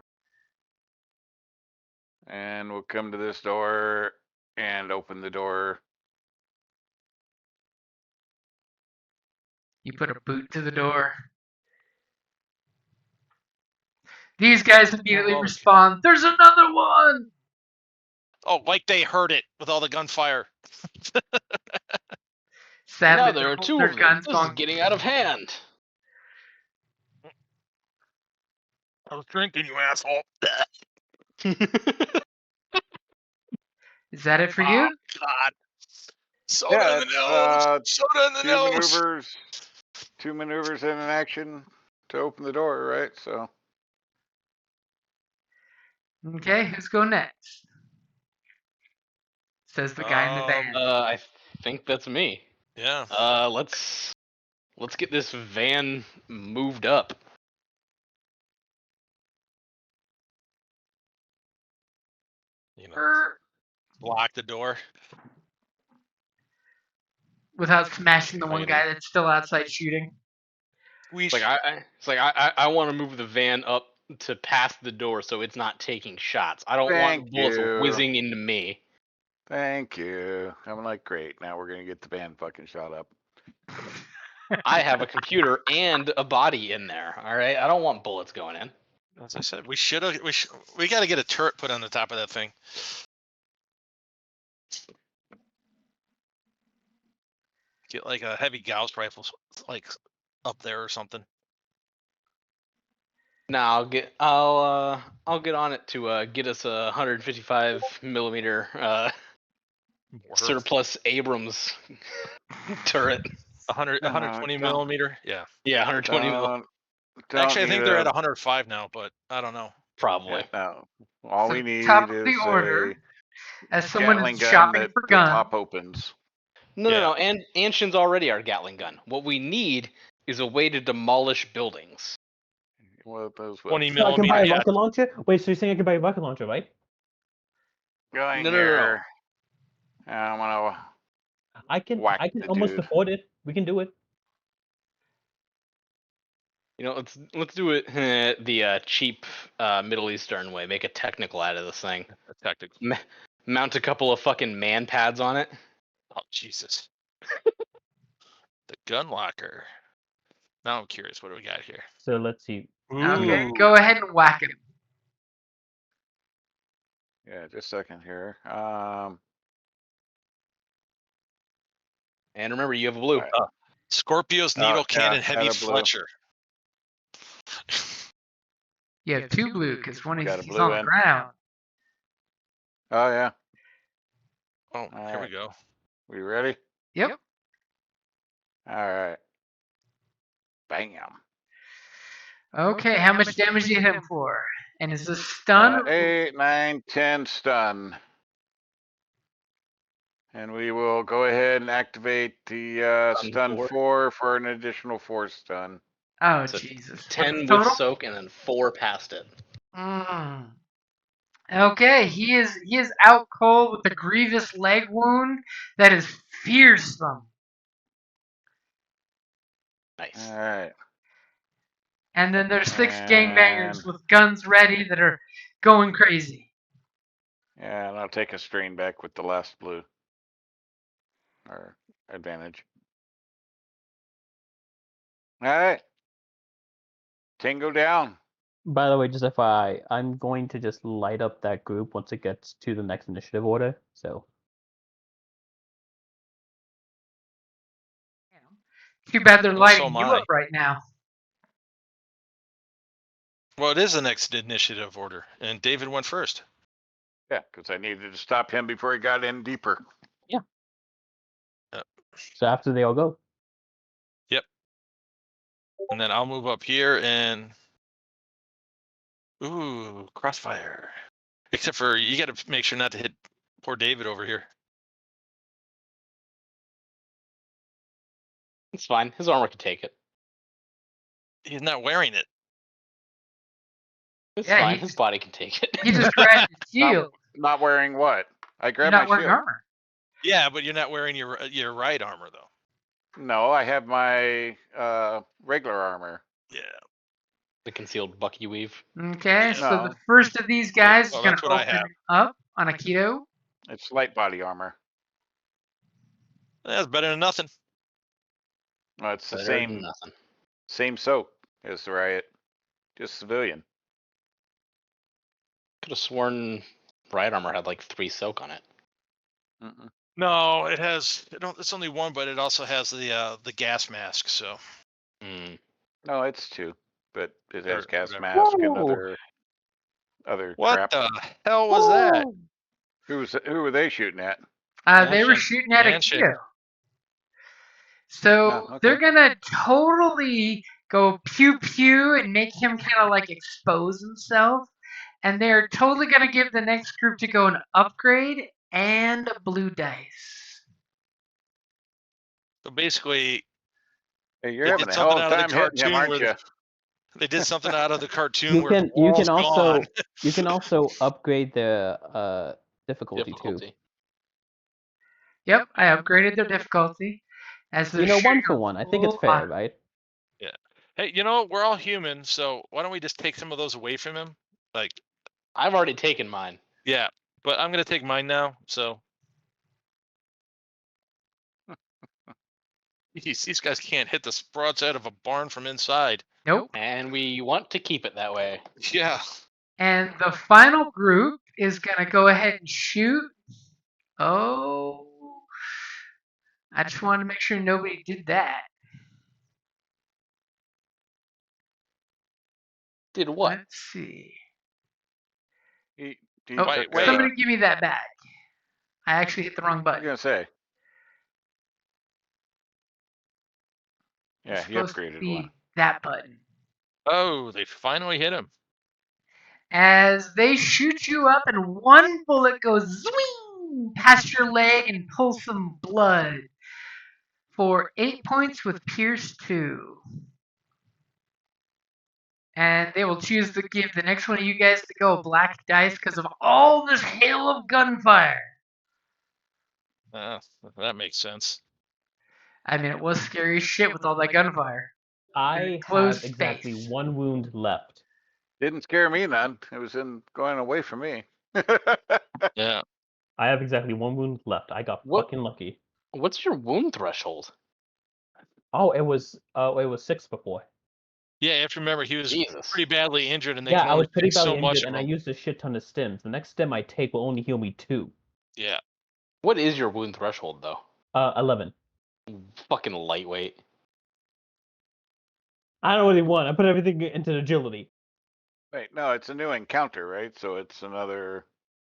And we'll come to this door and open the door. You put a boot to the door. These guys immediately Oh, respond, "There's another one!" Oh, like they heard it with all the gunfire. Sadly, Now there they're are holding two their of them. guns This is going, getting out of hand. I was drinking, you asshole. "Is that it for Oh, you?" God. Soda Yeah, in the it's nose. Soda in the two nose. maneuvers in an action to open the door, right? So Okay, who's going next? Says the guy in the van. I think that's me. Yeah. Let's get this van moved up. You know, Er, lock the door. without smashing the one Right. guy that's still outside shooting. We It's like I want to move the van up to past the door so it's not taking shots. I don't Thank want bullets you. whizzing into me. Thank you. I'm like, great. Now we're gonna get the band fucking shot up. I have a computer and a body in there. All right, I don't want bullets going in. As I said, we got to get a turret put on the top of that thing. Get like a heavy Gauss rifle, like up there or something. Now I'll get on it to get us a 155 millimeter Mortar. surplus Abrams turret. 120 millimeter. Yeah. Yeah, 120 mil, Don't Actually, I need think they're a- at 105 now, but I don't know. probably. Yeah, no. All So we need top of is the order, a as someone Gatling is gun shopping that for the guns. top opens. No, Yeah. no, no. And Anshin's already our Gatling gun. What we need is a way to demolish buildings. Well, those 20 So I can buy millimeter. a Yeah. rocket launcher? Wait, so you're saying I can buy a rocket launcher, right? Going No. here. I'm gonna I can whack I can the almost dude. afford it. We can do it. You know, let's do it the cheap Middle Eastern way. Make a technical out of this thing. A tactical. Mount a couple of fucking man pads on it. Oh Jesus. The gun locker. Now I'm curious. What do we got here? So let's see. Okay, Ooh. go ahead and whack him. Yeah, just a second here. And remember, you have a blue. Alright. Scorpio's Oh, needle yeah, cannon had heavy a blue. Fletcher. You have two blue because one Got a he's blue on the in. ground. Oh yeah. Oh, here we Alright. go. We ready? Yep. All right. Bam. Okay, how much damage do you hit him for? And is this stun? 8, 9, 10 stun. And we will go ahead and activate the Stun stun 4. for an additional 4 stun. Oh, So Jesus. 10 What's with total? soak and then 4 past it. Mm. Okay, he is out cold with a grievous leg wound that is fearsome. Nice. All right. And then there's 6 And- gangbangers with guns ready that are going crazy. Yeah, and I'll take a strain back with the last blue. Or advantage. All right. Tango down. By the way, just FYI, I'm going to just light up that group once it gets to the next initiative order. So Too bad they're Well, so lighting am you I. up right now. Well, it is the next initiative order, and David went first. Yeah, because I needed to stop him before he got in deeper. so after they all go. And then I'll move up here and ooh, crossfire. Except for you got to make sure not to hit poor David over here. It's fine. His armor can take it. He's not wearing it. It's Yeah, fine. he His just- body can take it. He just grabbed his shield. Not wearing what? I You're grabbed not my wearing shield. armor. Yeah, but you're not wearing your right armor though. No, I have my regular armor. Yeah. The concealed Bucky weave. Okay, so No. the first of these guys Well, is going that's to what I open have. up on Aikido. It's light body armor. That's better than nothing. No, it's the Better than same nothing. same soak as the riot, just civilian. Could have sworn right armor had like 3 soak on it. Mm-mm. No, it has. It's only 1, but it also has the gas mask. So Mm. No, it's 2, but it has Or gas whatever. mask and Whoa. other what crap. the hell was that? Who were they shooting at? They were Handshake. shooting at Handshake. Aikido. So Oh, okay. they're going to totally go pew pew and make him kind of like expose himself. And they're totally going to give the next group to go an upgrade and a blue dice. So basically, Hey, you're they having did a hell something of a out of the time hitting him, cartoon aren't where you? they did something out of the cartoon You where can the wall's gone. you can also upgrade the difficulty too. Yep, I upgraded their difficulty. As they're You know, 1 shooting for a 1. I think it's full fair, on- right? Hey, we're all human, so why don't we just take some of those away from him? Like, I've already taken mine. yeah, but I'm gonna take mine now. So, these guys can't hit the broadside of a barn from inside. Nope. And we want to keep it that way. Yeah. And the final group is going to go ahead and shoot. Oh. I just wanted to make sure nobody did that. Did what? Let's see. He Oh, took, wait. somebody give me that back. I actually hit the wrong what button. are you gonna say? Yeah, It's he supposed to upgraded be one. that button. Oh, they finally hit him. As they shoot you up, and one bullet goes zwing past your leg and pulls some blood for 8 points with Pierce 2. And they will choose to give the next one of you guys to go black dice because of all this hail of gunfire. That makes sense. I mean, it was scary as shit with all that gunfire. I Closed have exactly space. 1 wound left. Didn't scare me none. It was going away from me. Yeah. I have exactly 1 wound left. I got What- fucking lucky. What's your wound threshold? Oh, it was 6 before. Yeah, you have to remember he was Jesus. pretty badly injured, and they Yeah, can I only was pretty take so badly much injured, of and I him. used a shit ton of stims. The next stim I take will only heal me 2. Yeah. What is your wound threshold, though? 11. Fucking lightweight. I don't really want. I put everything into agility. Wait, no, it's a new encounter, right? So it's another.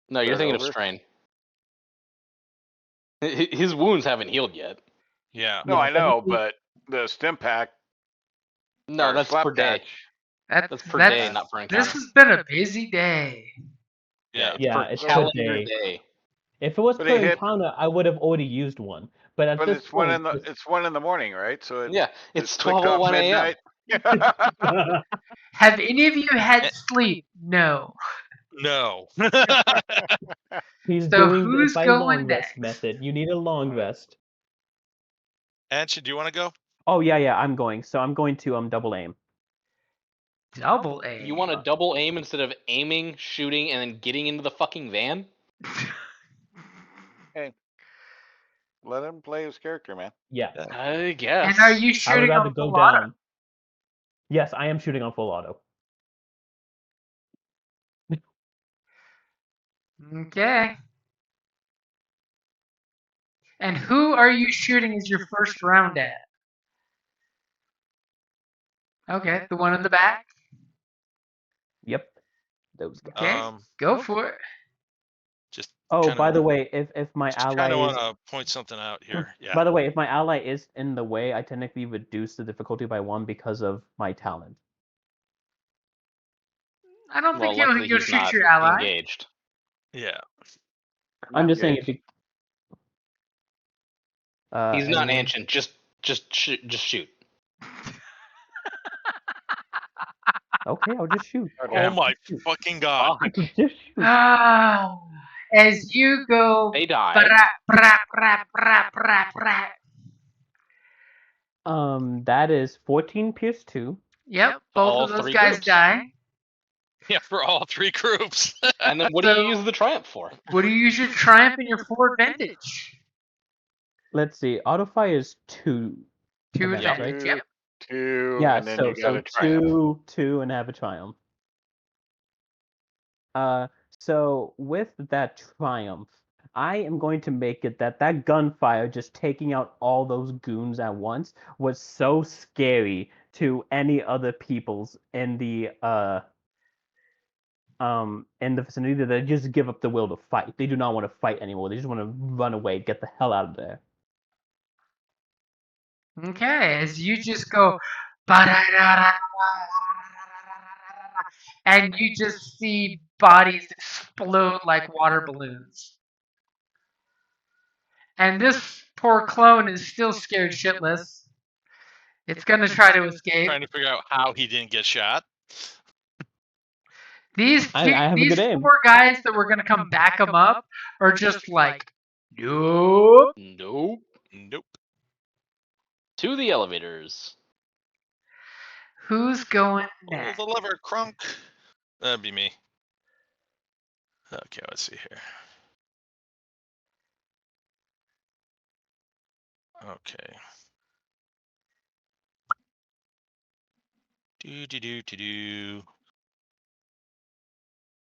No, you're Start thinking over? of strain. His wounds haven't healed yet. Yeah. No, Yeah, I know, technically- but the stim pack. No, or that's slap per day. patch. That's per day, not per encounter. This has been a busy day. Yeah. Yeah, per it's per calendar day. day. If it was But per he hit- encounter, I would have already used one. But at But this it's point, it's 1 in the morning, right? So it Yeah, it's clicked off 12:01 a.m. midnight. Have any of you had Eh. sleep? No. No. he's So doing the who's by going long rest next? method. You need a long rest. Anshin, do you want to go? Oh yeah, I'm going. So I'm going to double aim. Double A. You want to double aim instead of aiming, shooting, and then getting into the fucking van? Hey, let him play his character, man. Yeah. I guess. And are you I would shooting rather on go full auto? down. Yes, I am shooting on full auto. Okay. And who are you shooting as your first round at? Okay, the one in the back? Yep. Those guys. Okay, go for it. Just Oh, kind by of the way, if my ally is want to point something out here. Yeah. by the way, if my ally is in the way, I technically reduce the difficulty by 1 because of my talent. I don't Well, think luckily you'll he's shoot not your ally. engaged. Yeah. I'm just saying if you, He's not anyone- ancient. Just shoot. Okay, I'll just shoot. Oh my fucking god. Just shoot. Ah, as you go, They die. brap, brap, brap, brap, brap. That is 14 pierce 2. Yep, both All of those three guys groups. die. Yeah, for all 3 groups. And then what do you use the triumph for? What do you use your triumph and your forward advantage? Let's see. Auto fire is 2. 2 Advantage, advantage. right? Yep. 2, Yeah, and then so you got a triumph. 2 and have a triumph. So with that triumph, I am going to make it that gunfire just taking out all those goons at once was so scary to any other peoples in the vicinity that they just give up the will to fight. They do not want to fight anymore. They just want to run away, get the hell out of there. Okay, as you just go, and you just see bodies explode like water balloons. And this poor clone is still scared shitless. It's gonna try to escape. Trying to figure out how he didn't get shot. These I have a these good aim. 4 guys that were gonna come back him up are just like, nope. Nope. Nope. To the elevators. Who's going Pull next? the lever, Crunk. That'd be me. Okay, let's see here. Okay. Do.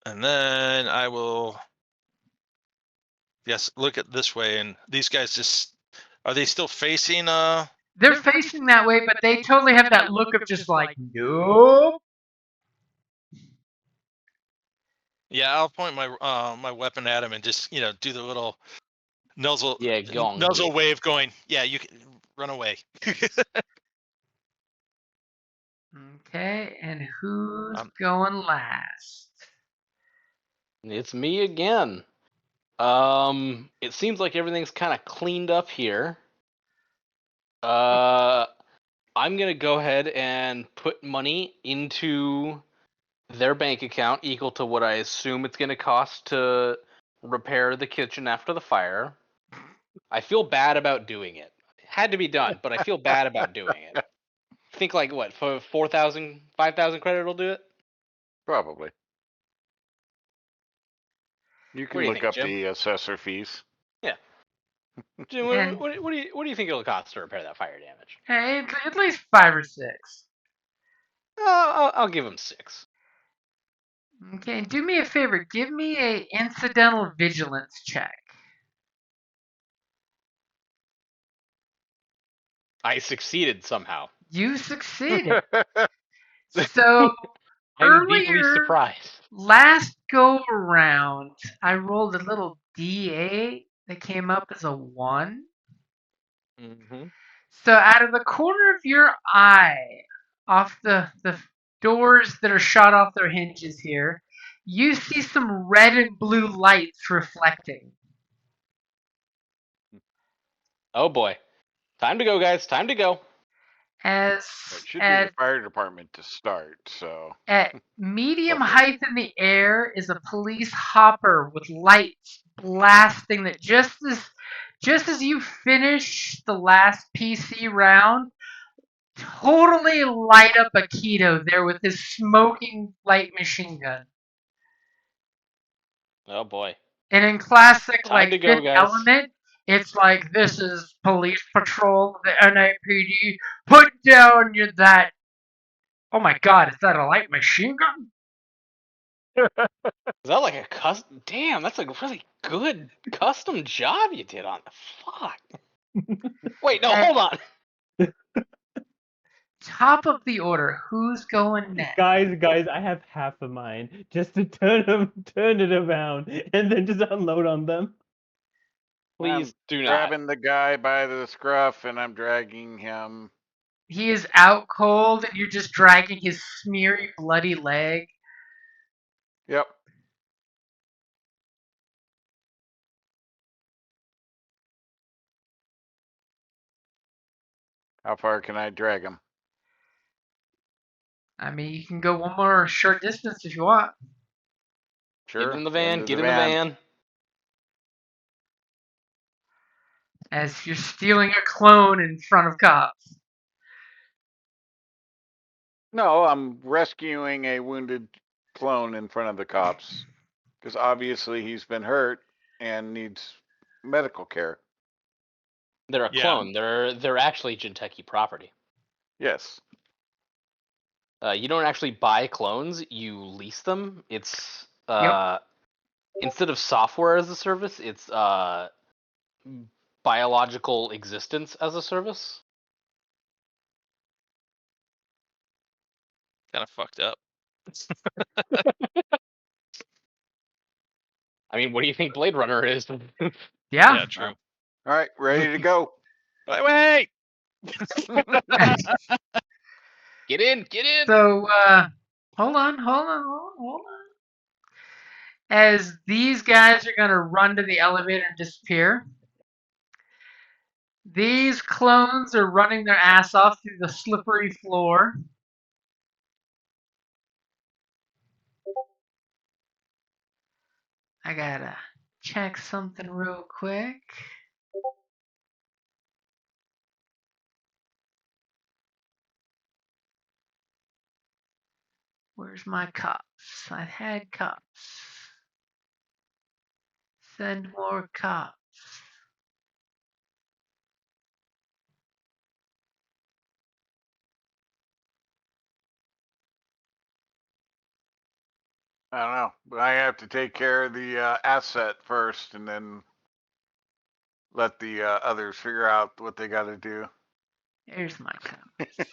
And then I will. Yes, look at this way, and these guys just are they still facing? They're facing that way, but they totally have that look of just like, nope. Yeah, I'll point my my weapon at him and just do the little nuzzle Gong. wave, going. Yeah, you can run away. Okay, and who's going last? It's me again. It seems like everything's kind of cleaned up here. I'm gonna go ahead and put money into their bank account equal to what I assume it's gonna cost to repair the kitchen after the fire. I feel bad about doing it. It had to be done, but I feel bad about doing it. Think like what, for 4,000, 5,000 credit will do it? Probably. You What can do you look think, up Jim? the assessor fees. Jim, And- what do you think it'll cost to repair that fire damage? Hey, at least 5 or 6. I'll give him 6. Okay, and do me a favor. Give me a incidental vigilance check. I succeeded somehow. You succeeded. So I'm deeply earlier, surprised. last go around, I rolled a little D8 that came up as a 1. Mm-hmm. So out of the corner of your eye, off the doors that are shot off their hinges here, you see some red and blue lights reflecting. Oh boy. Time to go, guys. Time to go. It should be the fire department to start, so. At medium Okay. height in the air is a police hopper with lights blasting that just as you finish the last PC round, totally light up Akito there with his smoking light machine gun. Oh boy. And in classic Time to go, Fifth guys. Element, it's like, this is police patrol of the NIPD. Put down that. Oh my God, is that a light machine gun? Is that like a custom? Damn, that's a really good custom job you did on the fuck. Wait, no, hold on. Top of the order. Who's going next? Guys, I have half a mind just to turn it around and then just unload on them. Please do not. Grabbing the guy by the scruff and I'm dragging him. He is out cold and you're just dragging his smeary, bloody leg. Yep. How far can I drag him? I mean, you can go one more short distance if you want. Sure. Get in the van. Into Get in the van. As you're stealing a clone in front of cops. No, I'm rescuing a wounded clone in front of the cops because obviously he's been hurt and needs medical care. They're a clone. They're actually Jinteki property. Yes. You don't actually buy clones. You lease them. It's instead of software as a service, it's biological existence as a service. Kind of fucked up. I mean, what do you think Blade Runner is? Yeah. True. All right, ready to go. Wait. Get in. So, hold on. As these guys are going to run to the elevator and disappear, these clones are running their ass off through the slippery floor. I gotta check something real quick. Where's my cops? I had cops. Send more cops. I don't know, but I have to take care of the asset first and then let the others figure out what they got to do. Here's my cops.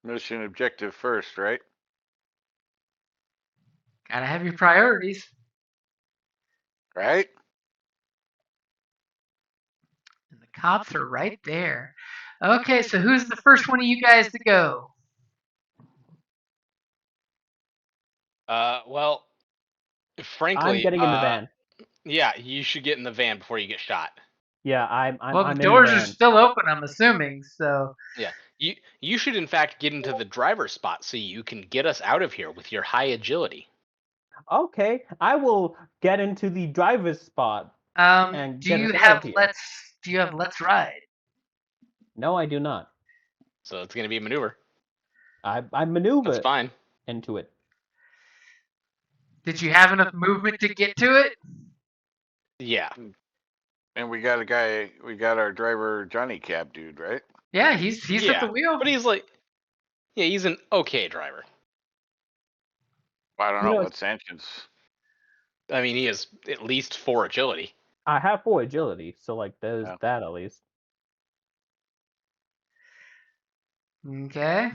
Mission objective first, right? Gotta have your priorities. Right? And the cops are right there. Okay, so who's the first one of you guys to go? Well, frankly, I'm getting in the van. Yeah, you should get in the van before you get shot. Yeah, I'm Well, in the doors the are van. still open, I'm assuming, so. Yeah, you should in fact get into the driver's spot so you can get us out of here with your high agility. Okay, I will get into the driver's spot. And Do get you us out have of here. let's ride? No, I do not. So it's gonna be a maneuver. I maneuver That's fine. into it. Did you have enough movement to get to it? Yeah. And we got our driver Johnny Cab dude, right? Yeah, he's at the wheel. But he's he's an okay driver. I don't know what sanctions. I mean, he has at least 4 agility. I have 4 agility, so like there's that at least. Okay.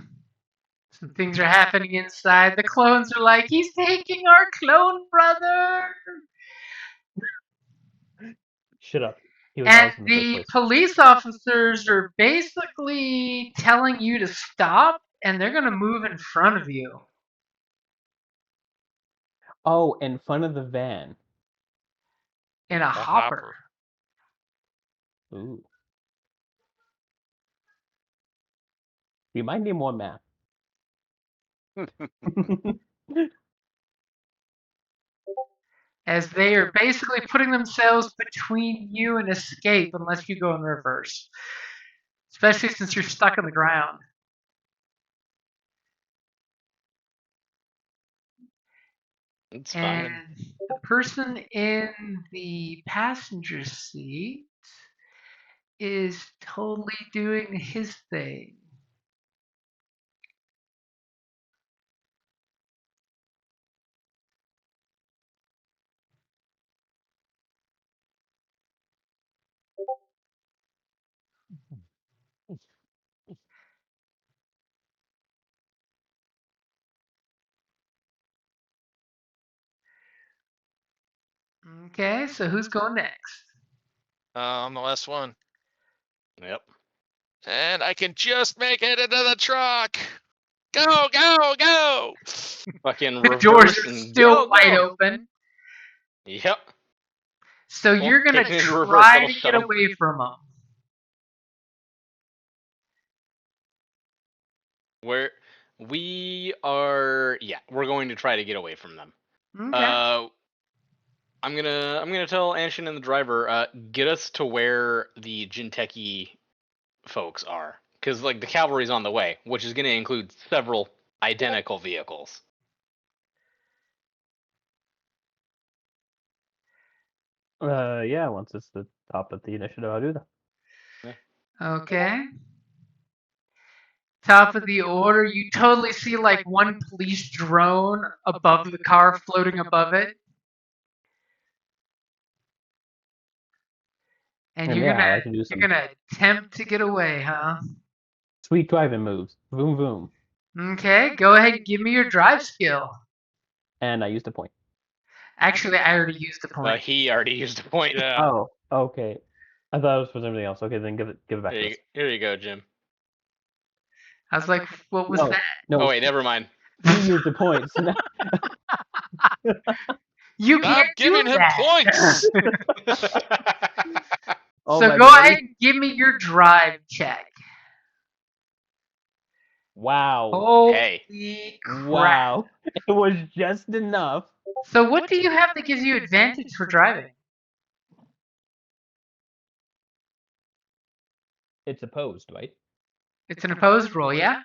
Some things are happening inside. The clones are like, he's taking our clone brother. Shut up. He was And ours in the the first place. police officers are basically telling you to stop, and they're going to move in front of you. Oh, in front of the van. In a hopper. Ooh. You might need more math. As they are basically putting themselves between you and escape unless you go in reverse. Especially since you're stuck on the ground. It's And fine. the person in the passenger seat is totally doing his thing. Okay, so who's going next? I'm the last one. Yep. And I can just make it into the truck. Go, go, go. Fucking The reverse doors are and still go, wide go. open. Yep. So Well, you're going to taking it in reverse, try that'll to shut get 'em. away from them. We're going to try to get away from them. Okay. I'm gonna tell Anshin and the driver, get us to where the Jinteki folks are, because like the cavalry's on the way, which is gonna include several identical vehicles. Yeah, once it's the top of the initiative, I'll do that. Okay. Top of the order, you totally see like one police drone above the car floating above it. And And you're yeah, I gonna like to do some attempt to get away, huh? sweet driving moves. Boom, boom. Okay, go ahead and give me your drive skill. And I used a point. Actually, I already used a point. He already used a point. Yeah. Oh, okay. I thought it was for something else. Okay, then give it back to us. Here you go, Jim. I was like, what was No, that? no. Oh wait, never mind. You used the point. So now... You Stop can't giving do him that. points. Oh, So my go God. ahead and give me your drive check. Wow. Holy crap. Wow. It was just enough. So what do you have that gives you advantage for driving? It's opposed, right? It's an opposed roll, yeah?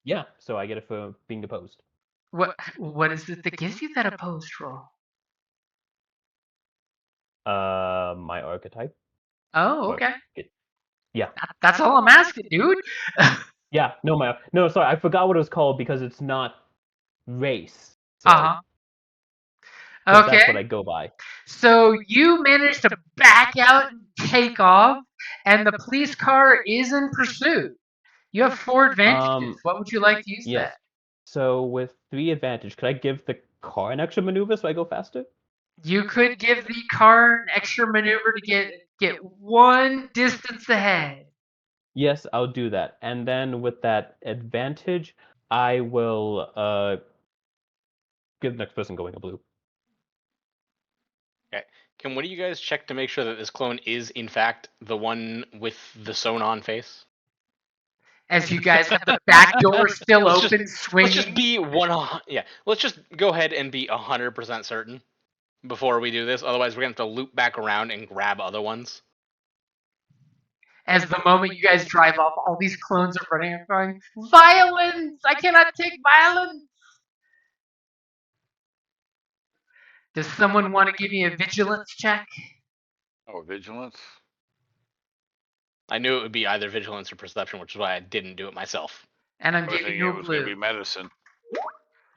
Yeah, so I get it for being opposed. What is it that gives you that opposed roll? My archetype. Oh, okay. Yeah. That's all I'm asking, dude. Yeah, no, sorry, I forgot what it was called because it's not race. So, Uh-huh. That's what Okay. I go by. So you managed to back out and take off, and the police car is in pursuit. You have 4 advantages. What would you like to use Yes. that? So with 3 advantage, could I give the car an extra maneuver so I go faster? You could give the car an extra maneuver to get 1 distance ahead. Yes, I'll do that. And then with that advantage, I will give the next person going a blue. Okay. Can one of you guys check to make sure that this clone is in fact the one with the sewn on face? As you guys have the back door still Let's open, swinging. Let's just be let's just go ahead and be 100% certain before we do this. Otherwise, we're gonna have to loop back around and grab other ones. As the moment you guys drive off, all these clones are running and going, violence! I cannot take violence! Does someone want to give me a vigilance check? Oh, vigilance. I knew it would be either vigilance or perception, which is why I didn't do it myself. And I'm I was giving thinking you it a was going to be blue. medicine.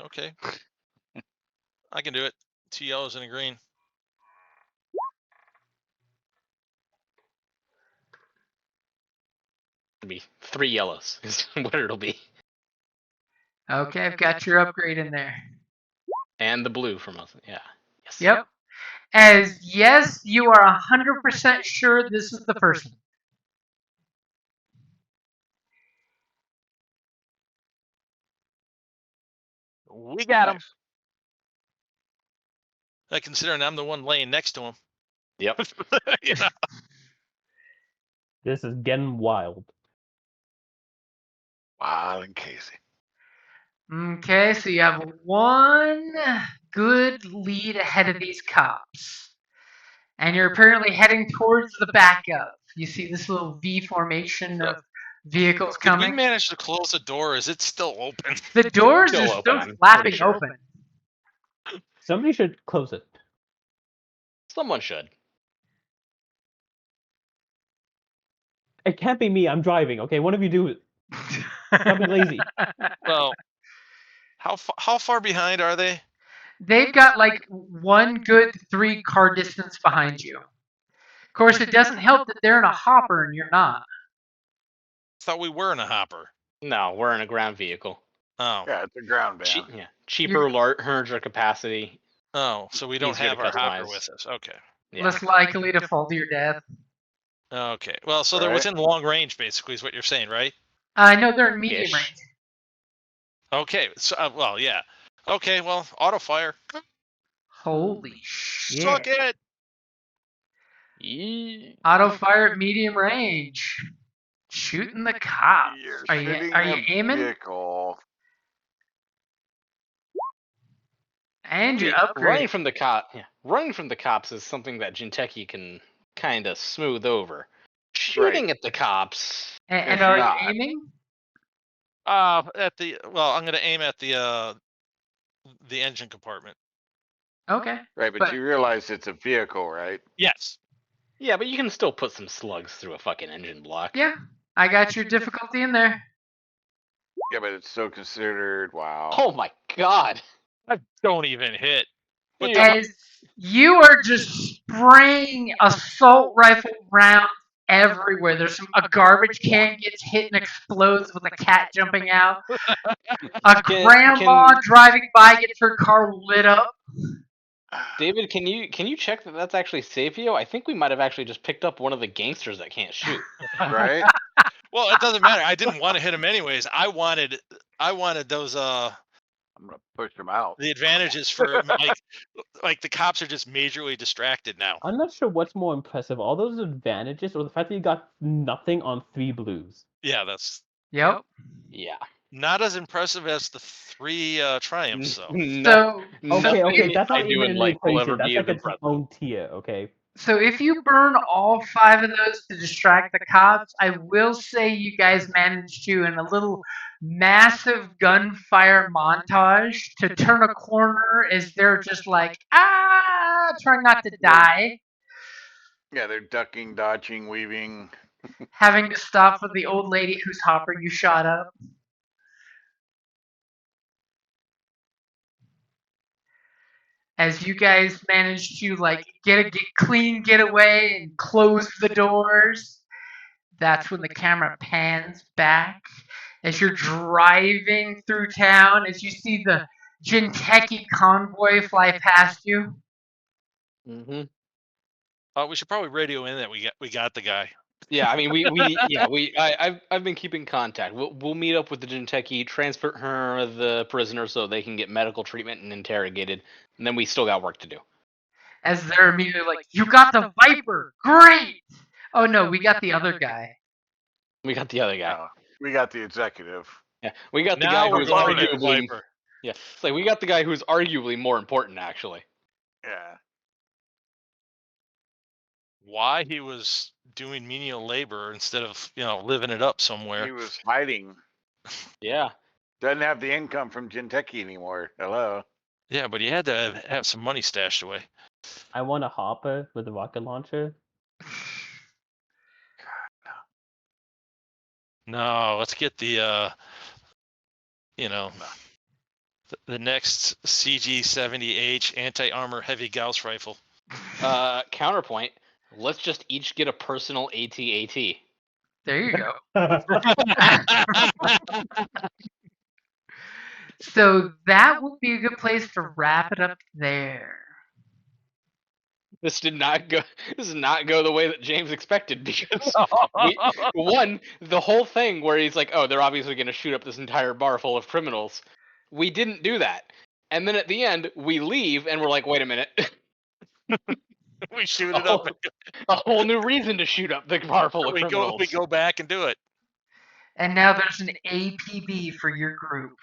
Okay. I can do it. 2 yellows and a green. It'll be 3 yellows is what it'll be. Okay, I've got your upgrade in there. And the blue from us. Yeah. Yes. Yep. As yes, you are 100% sure this is the person. We got him. Nice. Considering I'm the one laying next to him. Yep. Yeah. This is getting wild. Wild and Casey. Okay, so you have one good lead ahead of these cops. And you're apparently heading towards the backup. You see this little V formation of vehicles Did we coming. manage to close the door? Is it still open? The doors Still are open, still I'm flapping pretty sure. open. Somebody should close it. Someone should. It can't be me. I'm driving. Okay, one of you do it. Stop being lazy. Well, how far behind are they? They've got like one good 3-car distance behind you. Of course, it doesn't help that they're in a hopper and you're not. Thought we were in a hopper. No, we're in a ground vehicle. Oh, Yeah, it's a ground van. Cheaper, larger capacity. oh, so we don't Easier to have our hopper customize. with us. Okay. Yeah. Less likely to fall to your death. Okay. Well, so they're Right. within long range, basically, is what you're saying, right? No, they're in medium Ish. range. Okay. So, well, yeah. Okay. Well, auto fire. Holy shit. Suck it. Auto fire at medium range. Shooting the cops. You're Are sitting you in a aiming? vehicle. And you See, upgrade. running from the cops is something that Jinteki can kind of smooth over. Shooting at the cops. And It's are not. you aiming? I'm going to aim at the engine compartment. Okay. Right, but But- you realize it's a vehicle, right? Yes. Yeah, but you can still put some slugs through a fucking engine block. Yeah, I got your difficulty in there. Yeah, but it's still considered. Wow. Oh my god. I don't even hit. But Yeah. As you are just spraying assault rifle rounds everywhere. There's a garbage can gets hit and explodes with a cat jumping out. A grandma driving by gets her car lit up. David, can you check that that's actually Savio? I think we might have actually just picked up one of the gangsters that can't shoot. Right? Well, it doesn't matter. I didn't want to hit him anyways. I wanted those I'm gonna push them out. the advantages for like the cops are just majorly distracted now. I'm not sure what's more impressive, all those advantages or the fact that you got nothing on 3 blues. Yeah, that's Yep. Yeah. not as impressive as the 3 triumphs. So So Okay, that's I not do even in an life will ever equation. That's be like as its own tier, okay? So if you burn all 5 of those to distract the cops, I will say you guys managed to, in a little massive gunfire montage, to turn a corner as they're just like, trying not to die, Yeah, they're ducking, dodging, weaving. having to stop for the old lady whose hopper you shot up. As you guys manage to get clean getaway and close the doors, that's when the camera pans back as you're driving through town, as you see the Jinteki convoy fly past you. Mm-hmm. we should probably radio in that we got the guy. Yeah, I mean, I've been keeping contact. We'll meet up with the Jinteki, transfer her the prisoner so they can get medical treatment and interrogated, and then we still got work to do. As they're immediately like, "You got the Viper, great!" Oh no, we got the other guy. We got the other guy. No, we got the executive. Yeah, we got the Now guy we're who's going to arguably Viper. it's like we got the guy who's arguably more important actually. Yeah. Why he was doing menial labor instead of living it up somewhere. He was hiding. Yeah. Doesn't have the income from Jinteki anymore. Hello. Yeah, but he had to have some money stashed away. I want a hopper with a rocket launcher. No, let's get the the next CG-70H anti-armor heavy Gauss rifle. Counterpoint. Let's just each get a personal AT-AT. There you go. So that would be a good place to wrap it up there. This did not go. This did not go the way that James expected because one, the whole thing where he's like, "Oh, they're obviously going to shoot up this entire bar full of criminals." We didn't do that, and then at the end we leave and we're like, "Wait a minute." We shoot it up. A whole new reason to shoot up the bar full of We criminals. go back and do it. And now there's an APB for your group.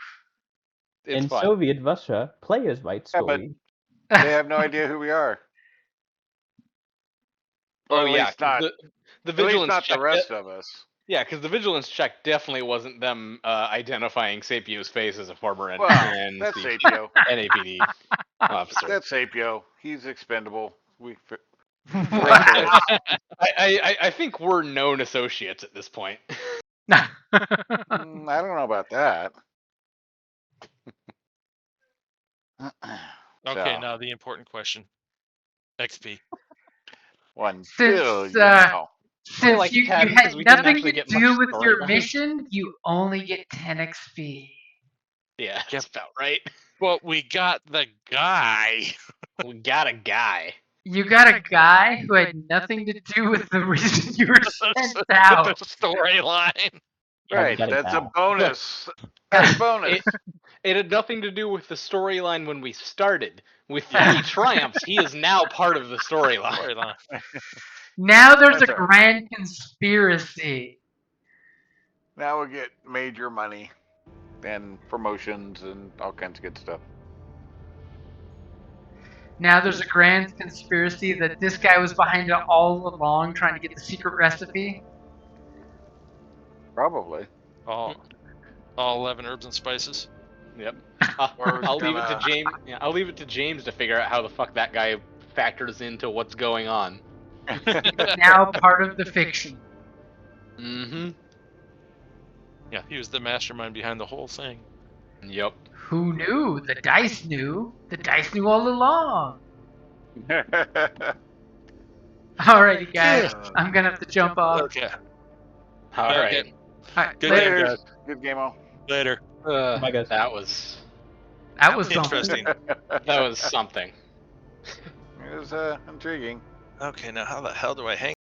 It's In fun. Soviet Russia, players write Yeah, but- story. They have no idea who we are. Or Oh at yeah, least not, the at least vigilance not the check. rest of us. Yeah, because the vigilance check definitely wasn't them identifying Sapio's face as a former Well, that's Sapio. NAPD officer. That's Sapio. He's expendable. I think we're known associates at this point. I don't know about that. Okay, So, now the important question. XP. 1 Since, billion. Since like you 10, 'cause had we didn't nothing actually to get do much with your storyline. mission, you only get 10 XP. Yeah, that's about right. Well, we got the guy. We got a guy. You got a guy who had nothing to do with the reason you were sent out. The storyline. Yeah, Right, we got that's a a guy. bonus. That's a bonus. It had nothing to do with the storyline when we started. With the triumphs, he is now part of the storyline. Now there's That's a all right. grand conspiracy. Now we'll get major money and promotions and all kinds of good stuff. Now there's a grand conspiracy that this guy was behind it all along trying to get the secret recipe. Probably. All 11 herbs and spices. Yep. Or I'll leave it to gonna- James. Yeah, I'll leave it to James to figure out how the fuck that guy factors into what's going on. Now part of the fiction. Mm-hmm. Yeah, he was the mastermind behind the whole thing. Yep. Who knew? The dice knew. The dice knew all along. Alright, you guys. I'm gonna have to jump off. Okay. All Okay. right. Alright, Good later. game, Later. Good game, all. Later. Bye, guys. That was That was something. Interesting. that was something. It was intriguing. Okay, now how the hell do I hang?